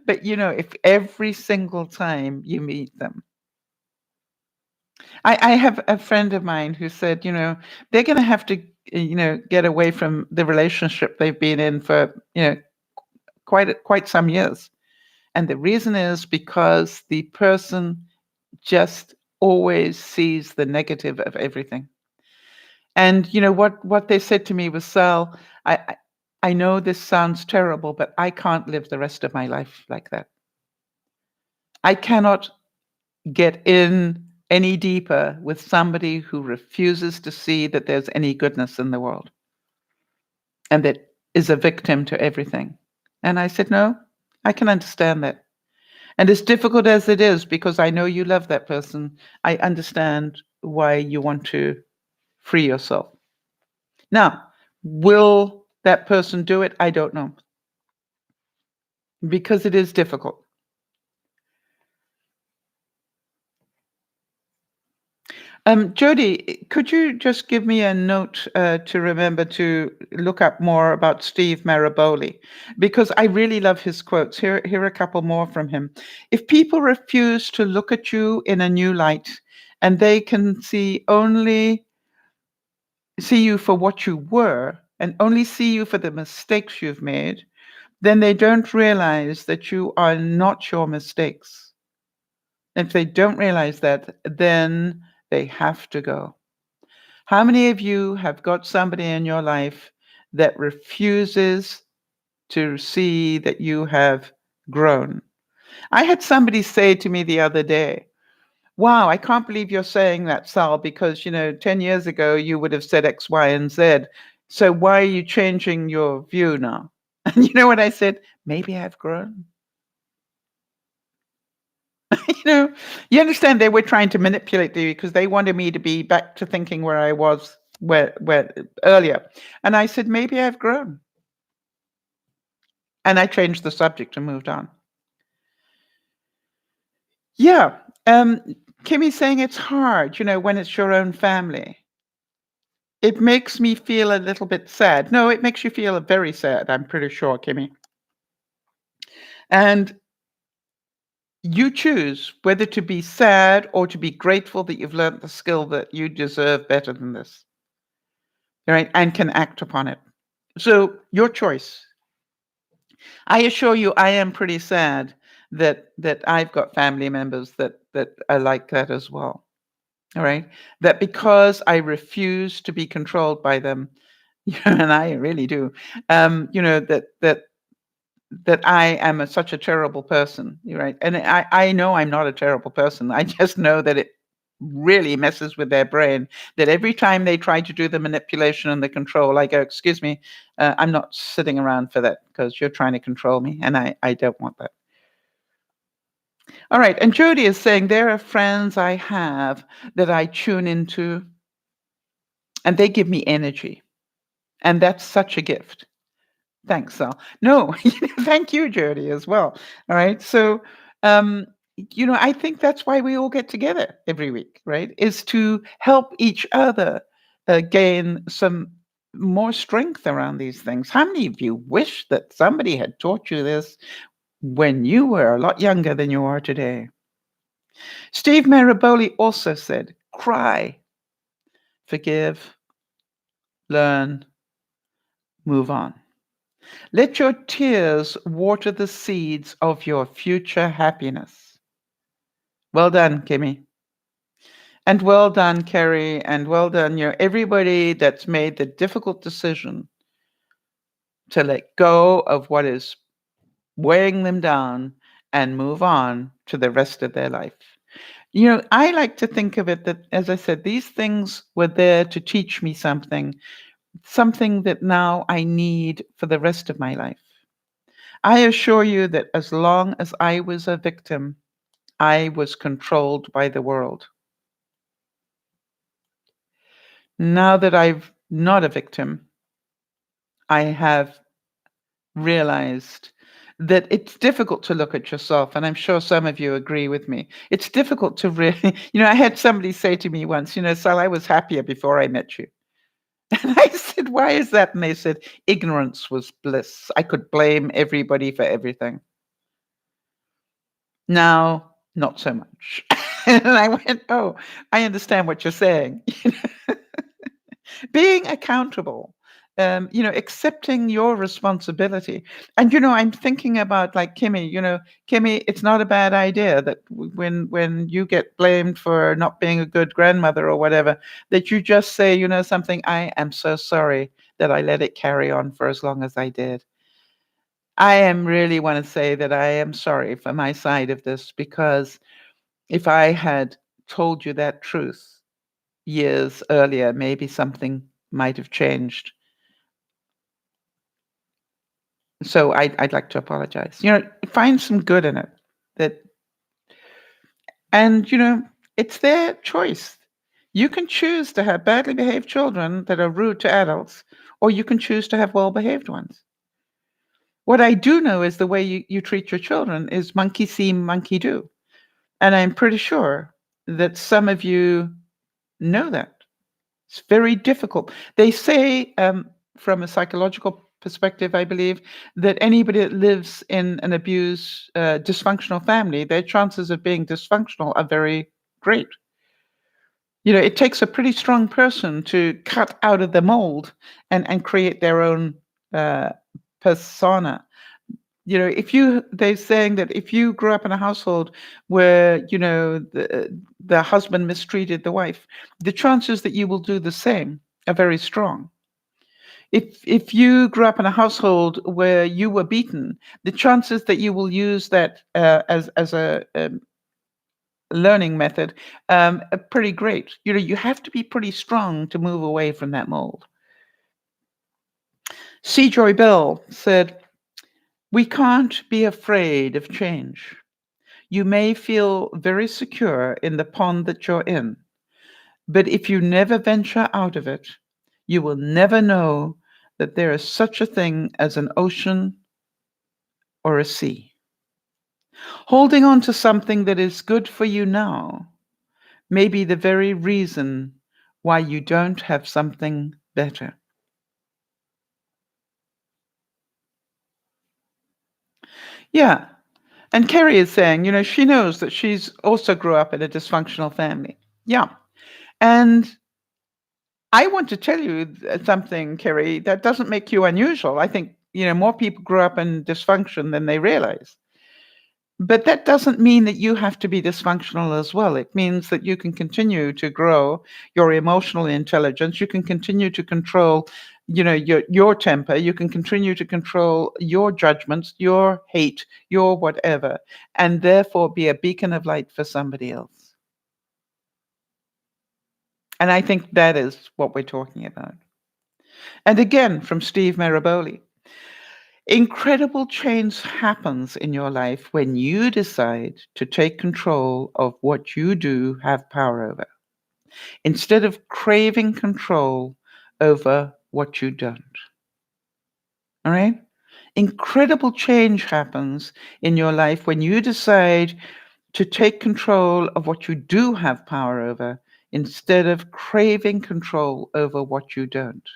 But, if every single time you meet them, I have a friend of mine who said, they're going to have to, get away from the relationship they've been in for, quite some years. And the reason is because the person just always sees the negative of everything. And what they said to me was, Sal, I know this sounds terrible, but I can't live the rest of my life like that. I cannot get in any deeper with somebody who refuses to see that there's any goodness in the world and that is a victim to everything. And I said, no, I can understand that. And as difficult as it is, because I know you love that person, I understand why you want to free yourself. Now, will that person do it? I don't know. Because it is difficult. Jody, could you just give me a note to remember to look up more about Steve Maraboli? Because I really love his quotes. Here are a couple more from him. If people refuse to look at you in a new light and they can see you for what you were and only see you for the mistakes you've made, then they don't realize that you are not your mistakes. If they don't realize that, then they have to go. How many of you have got somebody in your life that refuses to see that you have grown? I had somebody say to me the other day, wow, I can't believe you're saying that, Sal, because, 10 years ago you would have said X, Y, and Z. So why are you changing your view now? And you know what I said? Maybe I've grown. you know, you understand they were trying to manipulate me because they wanted me to be back to thinking where I was where earlier. And I said, maybe I've grown. And I changed the subject and moved on. Yeah. Kimmy's saying it's hard, when it's your own family. It makes me feel a little bit sad. No, it makes you feel very sad, I'm pretty sure, Kimmy. And you choose whether to be sad or to be grateful that you've learned the skill that you deserve better than this, right? And can act upon it. So your choice. I assure you, I am pretty sad that I've got family members that are like that as well. All right, that because I refuse to be controlled by them, and I really do, that I am such a terrible person, right? And I know I'm not a terrible person. I just know that it really messes with their brain. That every time they try to do the manipulation and the control, I go, "Excuse me, I'm not sitting around for that because you're trying to control me, and I don't want that." All right, and Jody is saying there are friends I have that I tune into, and they give me energy, and that's such a gift. Thanks, Sal. No, thank you, Jody, as well. All right. So, I think that's why we all get together every week, right? Is to help each other gain some more strength around these things. How many of you wish that somebody had taught you this when you were a lot younger than you are today? Steve Maraboli also said, cry, forgive, learn, move on. Let your tears water the seeds of your future happiness. Well done, Kimmy. And well done, Kerry. And well done, everybody that's made the difficult decision to let go of what is weighing them down and move on to the rest of their life. I like to think of it that, as I said, these things were there to teach me something that now I need for the rest of my life. I assure you that as long as I was a victim, I was controlled by the world. Now that I'm not a victim, I have realized that it's difficult to look at yourself, and I'm sure some of you agree with me. It's difficult to really, I had somebody say to me once, Sal, I was happier before I met you. And I said, why is that? And they said, ignorance was bliss. I could blame everybody for everything. Now, not so much. And I went, oh, I understand what you're saying. Being accountable, accepting your responsibility. And, I'm thinking about like Kimmy, Kimmy, it's not a bad idea that when you get blamed for not being a good grandmother or whatever, that you just say, something, I am so sorry that I let it carry on for as long as I did. I am really want to say that I am sorry for my side of this, because if I had told you that truth years earlier, maybe something might have changed. So I'd like to apologize. Find some good in it. And it's their choice. You can choose to have badly behaved children that are rude to adults, or you can choose to have well-behaved ones. What I do know is the way you treat your children is monkey see, monkey do. And I'm pretty sure that some of you know that. It's very difficult. They say, from a psychological perspective, I believe, that anybody that lives in an dysfunctional family, their chances of being dysfunctional are very great. It takes a pretty strong person to cut out of the mold and create their own uh, persona. They're saying that if you grew up in a household where, the husband mistreated the wife, the chances that you will do the same are very strong. If you grew up in a household where you were beaten, the chances that you will use that as a learning method are pretty great. You have to be pretty strong to move away from that mold. C. Joy Bell said, "We can't be afraid of change. You may feel very secure in the pond that you're in, but if you never venture out of it, you will never know that there is such a thing as an ocean or a sea. Holding on to something that is good for you now may be the very reason why you don't have something better." Yeah. And Kerry is saying, she knows that she's also grew up in a dysfunctional family. Yeah. And I want to tell you something, Kerry, that doesn't make you unusual. I think, more people grow up in dysfunction than they realize. But that doesn't mean that you have to be dysfunctional as well. It means that you can continue to grow your emotional intelligence. You can continue to control, your temper. You can continue to control your judgments, your hate, your whatever, and therefore be a beacon of light for somebody else. And I think that is what we're talking about. And again, from Steve Maraboli, incredible change happens in your life when you decide to take control of what you do have power over, instead of craving control over what you don't. All right? Incredible change happens in your life when you decide to take control of what you do have power over instead of craving control over what you don't.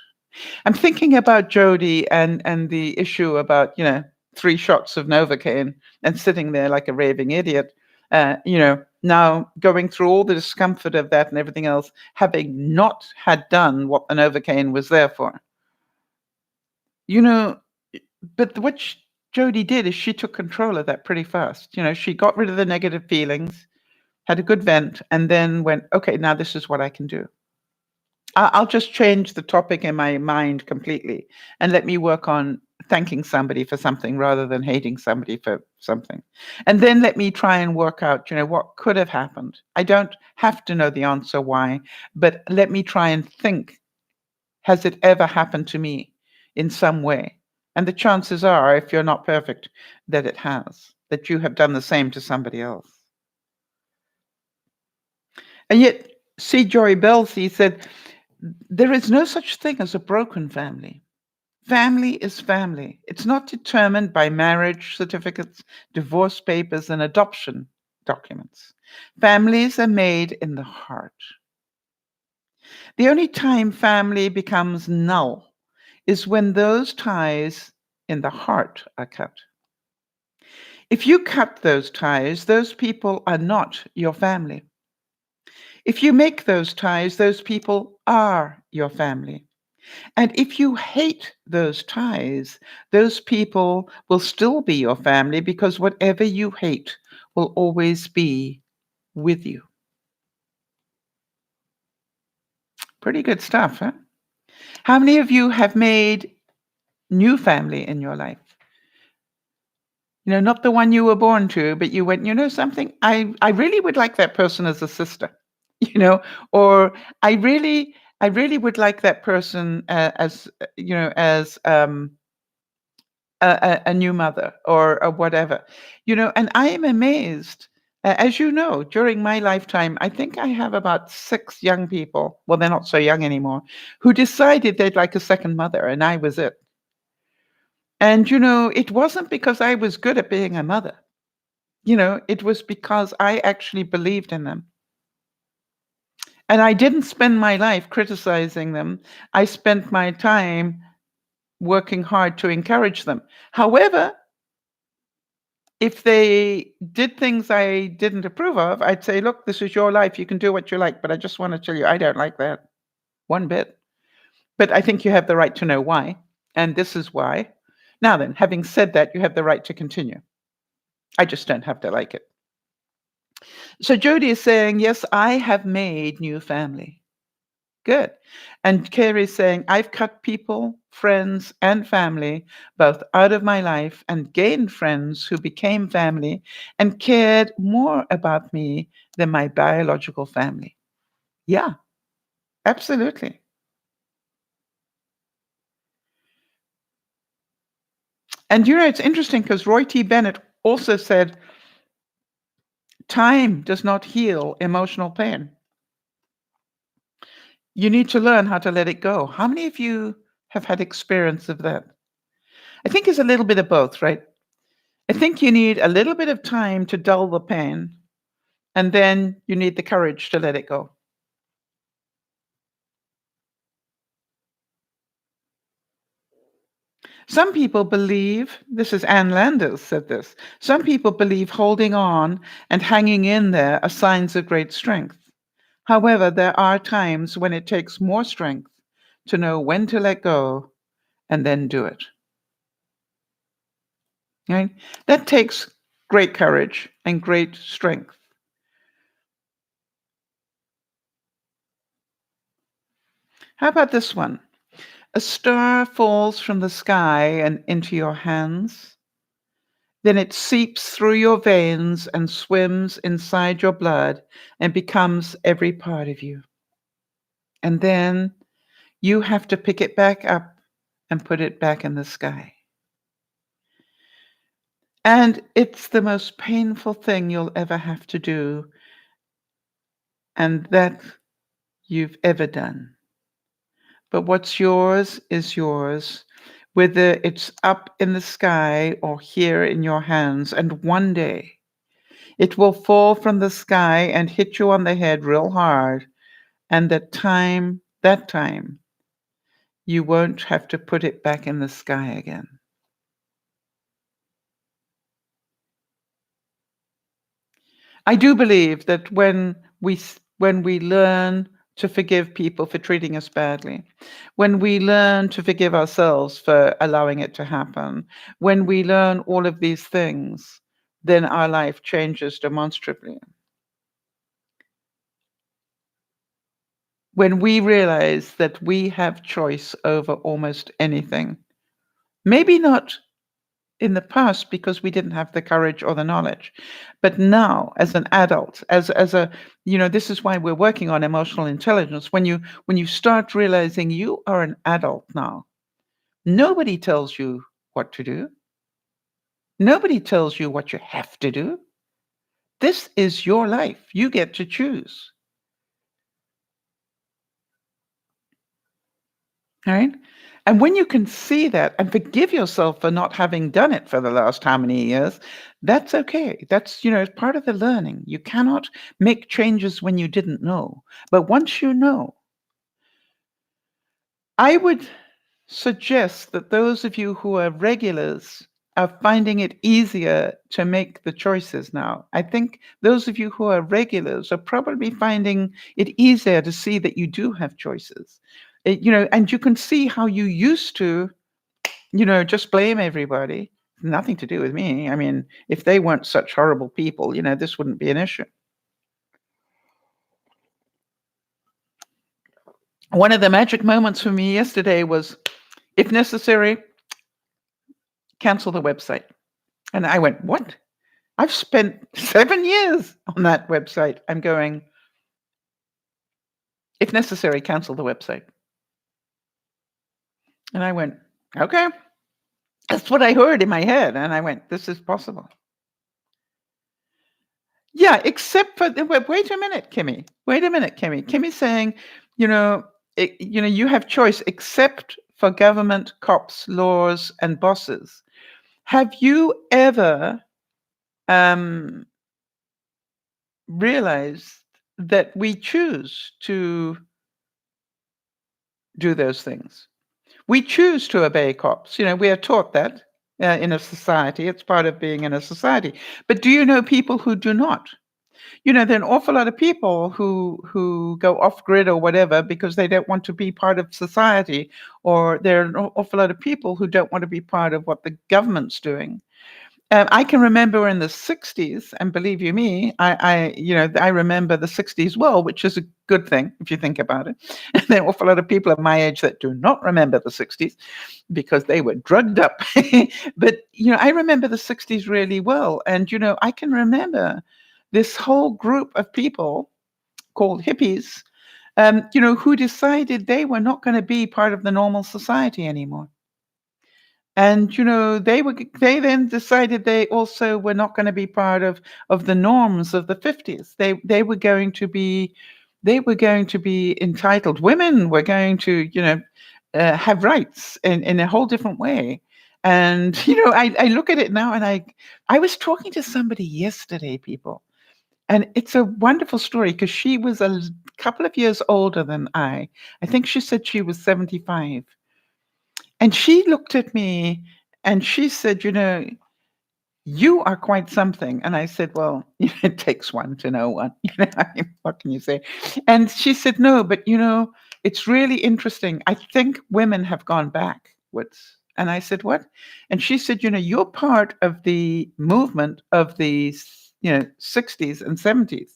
I'm thinking about Jody and the issue about, 3 shots of Novocaine and sitting there like a raving idiot. Now going through all the discomfort of that and everything else, having not had done what the Novocaine was there for. You know, but what Jody did is she took control of that pretty fast. She got rid of the negative feelings, had a good vent, and then went, okay, now this is what I can do. I'll just change the topic in my mind completely and let me work on thanking somebody for something rather than hating somebody for something. And then let me try and work out, what could have happened. I don't have to know the answer why, but let me try and think, has it ever happened to me in some way? And the chances are, if you're not perfect, that it has, that you have done the same to somebody else. And yet, C. Joy Belsey said, there is no such thing as a broken family. Family is family. It's not determined by marriage certificates, divorce papers, and adoption documents. Families are made in the heart. The only time family becomes null is when those ties in the heart are cut. If you cut those ties, those people are not your family. If you make those ties, those people are your family. And if you hate those ties, those people will still be your family because whatever you hate will always be with you. Pretty good stuff, huh? How many of you have made new family in your life? Not the one you were born to, but you went, something, I really would like that person as a sister, or I really would like that person as a new mother or whatever, and I am amazed. As you know, during my lifetime, I think I have about 6 young people, well, they're not so young anymore, who decided they'd like a second mother, and I was it. And, it wasn't because I was good at being a mother. It was because I actually believed in them. And I didn't spend my life criticizing them. I spent my time working hard to encourage them. However, if they did things I didn't approve of, I'd say, look, this is your life. You can do what you like. But I just want to tell you, I don't like that one bit. But I think you have the right to know why. And this is why. Now then, having said that, you have the right to continue. I just don't have to like it. So Jody is saying, yes, I have made new family. Good. And Carrie's saying, I've cut people, friends, and family both out of my life and gained friends who became family and cared more about me than my biological family. Yeah, absolutely. And it's interesting because Roy T. Bennett also said, time does not heal emotional pain. You need to learn how to let it go. How many of you have had experience of that? I think it's a little bit of both, right? I think you need a little bit of time to dull the pain, and then you need the courage to let it go. Some people believe, this is Ann Landers said this, some people believe holding on and hanging in there are signs of great strength. However, there are times when it takes more strength to know when to let go and then do it. Right? That takes great courage and great strength. How about this one? A star falls from the sky and into your hands. Then it seeps through your veins and swims inside your blood and becomes every part of you. And then you have to pick it back up and put it back in the sky. And it's the most painful thing you'll ever have to do, and that you've ever done. But what's yours is yours, whether it's up in the sky or here in your hands. And one day it will fall from the sky and hit you on the head real hard. And that time, you won't have to put it back in the sky again. I do believe that when we learn to forgive people for treating us badly, when we learn to forgive ourselves for allowing it to happen, when we learn all of these things, then our life changes demonstrably. When we realize that we have choice over almost anything, maybe not in the past because we didn't have the courage or the knowledge, but now as an adult, as a, this is why we're working on emotional intelligence. When you start realizing you are an adult now, nobody tells you what to do, nobody tells you what you have to do. This is your life, you get to choose. All right. And when you can see that and forgive yourself for not having done it for the last how many years, that's okay. That's, it's part of the learning. You cannot make changes when you didn't know. But once you know, I would suggest that those of you who are regulars are finding it easier to make the choices now. I think those of you who are regulars are probably finding it easier to see that you do have choices. And you can see how you used to, just blame everybody. Nothing to do with me. I mean, if they weren't such horrible people, this wouldn't be an issue. One of the magic moments for me yesterday was, if necessary, cancel the website. And I went, what? I've spent 7 years on that website. I'm going, if necessary, cancel the website. And I went, okay. That's what I heard in my head. And I went, this is possible. Yeah, except for, wait a minute, Kimmy. Wait a minute, Kimmy. Kimmy's saying, you have choice except for government, cops, laws, and bosses. Have you ever realized that we choose to do those things. We choose to obey cops. We are taught that in a society. It's part of being in a society. But do you know people who do not? There are an awful lot of people who go off grid or whatever because they don't want to be part of society, or there are an awful lot of people who don't want to be part of what the government's doing. I can remember in the 60s, and believe you me, I remember the 60s well, which is a good thing if you think about it. And there are an awful lot of people of my age that do not remember the 60s because they were drugged up. But, I remember the 60s really well. And, I can remember this whole group of people called hippies, who decided they were not going to be part of the normal society anymore. And they then decided they also were not going to be part of the norms of the 50s. They were going to be entitled. Women were going to have rights in a whole different way. And I look at it now, and I was talking to somebody yesterday, people, and it's a wonderful story because she was a couple of years older than I. I think she said she was 75. And she looked at me and she said, you are quite something. And I said, well, it takes one to know one. I mean, what can you say? And she said, no, but it's really interesting. I think women have gone backwards. And I said, what? And she said, you're part of the movement of the 60s and 70s.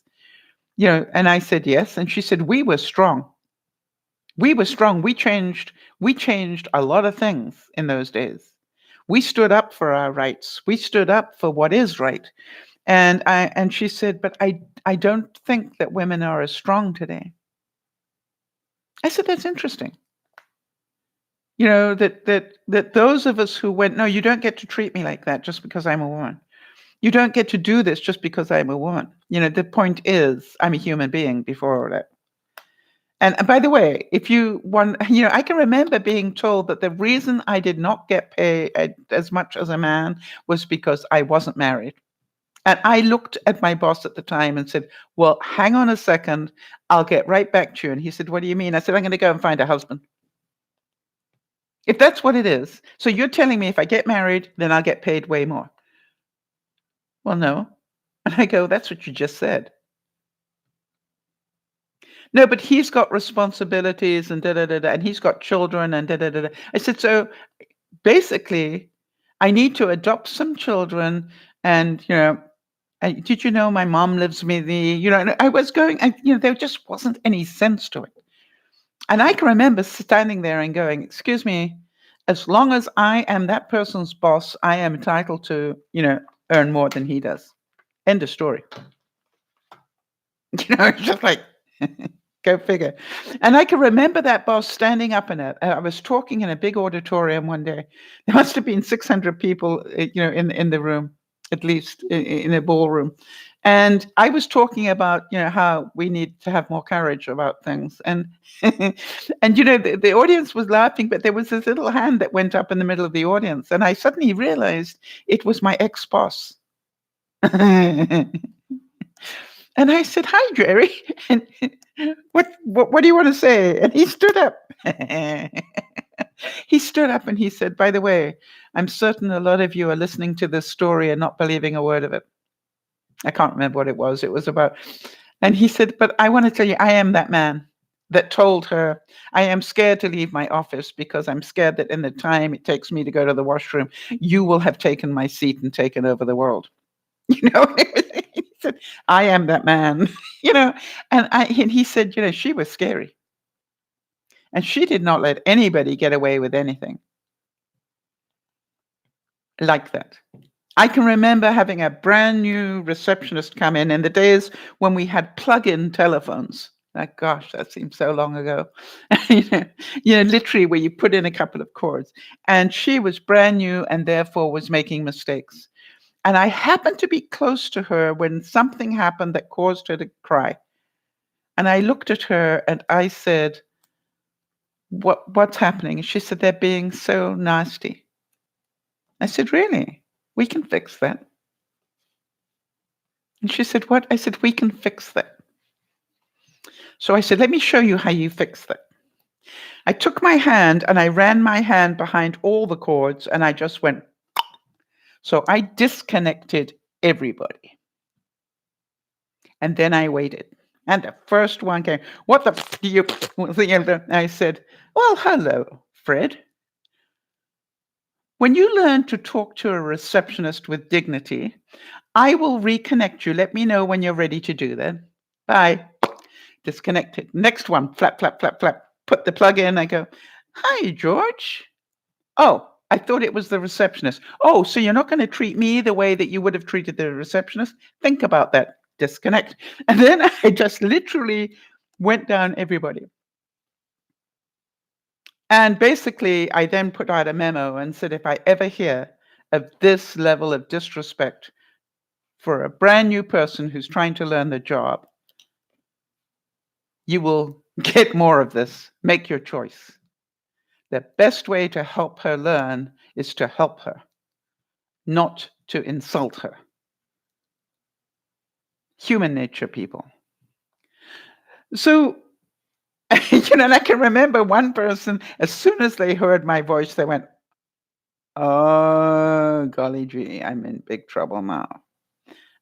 And I said, yes. And she said, we were strong. We were strong. We changed a lot of things in those days. We stood up for our rights. We stood up for what is right. And she said, but I don't think that women are as strong today. I said, that's interesting. That those of us who went, no, you don't get to treat me like that just because I'm a woman. You don't get to do this just because I'm a woman. The point is, I'm a human being before all that. And by the way, if you want, I can remember being told that the reason I did not get paid as much as a man was because I wasn't married. And I looked at my boss at the time and said, well, hang on a second, I'll get right back to you. And he said, what do you mean? I said, I'm going to go and find a husband. If that's what it is. So you're telling me if I get married, then I'll get paid way more. Well, no. And I go, that's what you just said. No, but he's got responsibilities and and he's got children and I said, so basically, I need to adopt some children, and did you know my mom lives with me? And I was going, and there just wasn't any sense to it. And I can remember standing there and going, "Excuse me, as long as I am that person's boss, I am entitled to, earn more than he does." End of story. It's just like, go figure. And I can remember that boss standing up I was talking in a big auditorium one day. There must have been 600 people, in the room, at least in a ballroom. And I was talking about, how we need to have more courage about things. And, and, the audience was laughing, but there was this little hand that went up in the middle of the audience. And I suddenly realized it was my ex-boss. And I said, "Hi, Jerry. And what do you want to say?" And he stood up. He stood up and he said, "By the way, I'm certain a lot of you are listening to this story and not believing a word of it." I can't remember what it was. It was about, and he said, "But I want to tell you, I am that man that told her, I am scared to leave my office because I'm scared that in the time it takes me to go to the washroom, you will have taken my seat and taken over the world." He said, "I am that man." you know, and he said, she was scary. And she did not let anybody get away with anything like that. I can remember having a brand new receptionist come in the days when we had plug-in telephones. Like, gosh, that seems so long ago. Literally where you put in a couple of cords. And she was brand new and therefore was making mistakes. And I happened to be close to her when something happened that caused her to cry. And I looked at her and I said, what's happening? And she said, they're being so nasty. I said, really? We can fix that. And she said, what? I said, we can fix that. So I said, let me show you how you fix that. I took my hand and I ran my hand behind all the cords and I just went. So I disconnected everybody. And then I waited. And the first one came, what the f do you? I said, well, hello, Fred. When you learn to talk to a receptionist with dignity, I will reconnect you. Let me know when you're ready to do that. Bye. Disconnected. Next one, flap, flap, flap, flap. Put the plug in. I go, hi, George. Oh, I thought it was the receptionist. Oh, so you're not going to treat me the way that you would have treated the receptionist? Think about that. Disconnect. And then I just literally went down everybody. And basically, I then put out a memo and said, if I ever hear of this level of disrespect for a brand new person who's trying to learn the job, you will get more of this. Make your choice. The best way to help her learn is to help her, not to insult her. Human nature, people. So, and I can remember one person, as soon as they heard my voice, they went, oh, golly gee, I'm in big trouble now.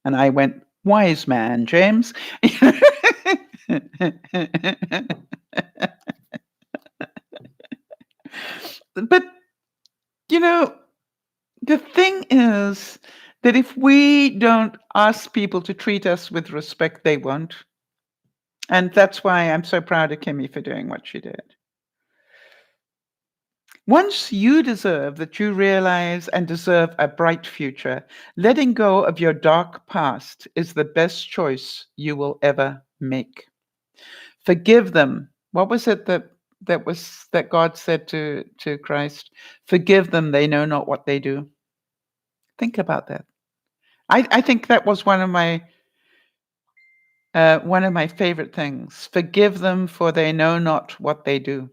And I went, wise man, James. But, the thing is that if we don't ask people to treat us with respect, they won't. And that's why I'm so proud of Kimmy for doing what she did. Once you deserve that you realize and deserve a bright future, letting go of your dark past is the best choice you will ever make. Forgive them. What was it that God said to Christ? Forgive them, they know not what they do. Think about that. I think that was one of my favorite things. Forgive them, for they know not what they do.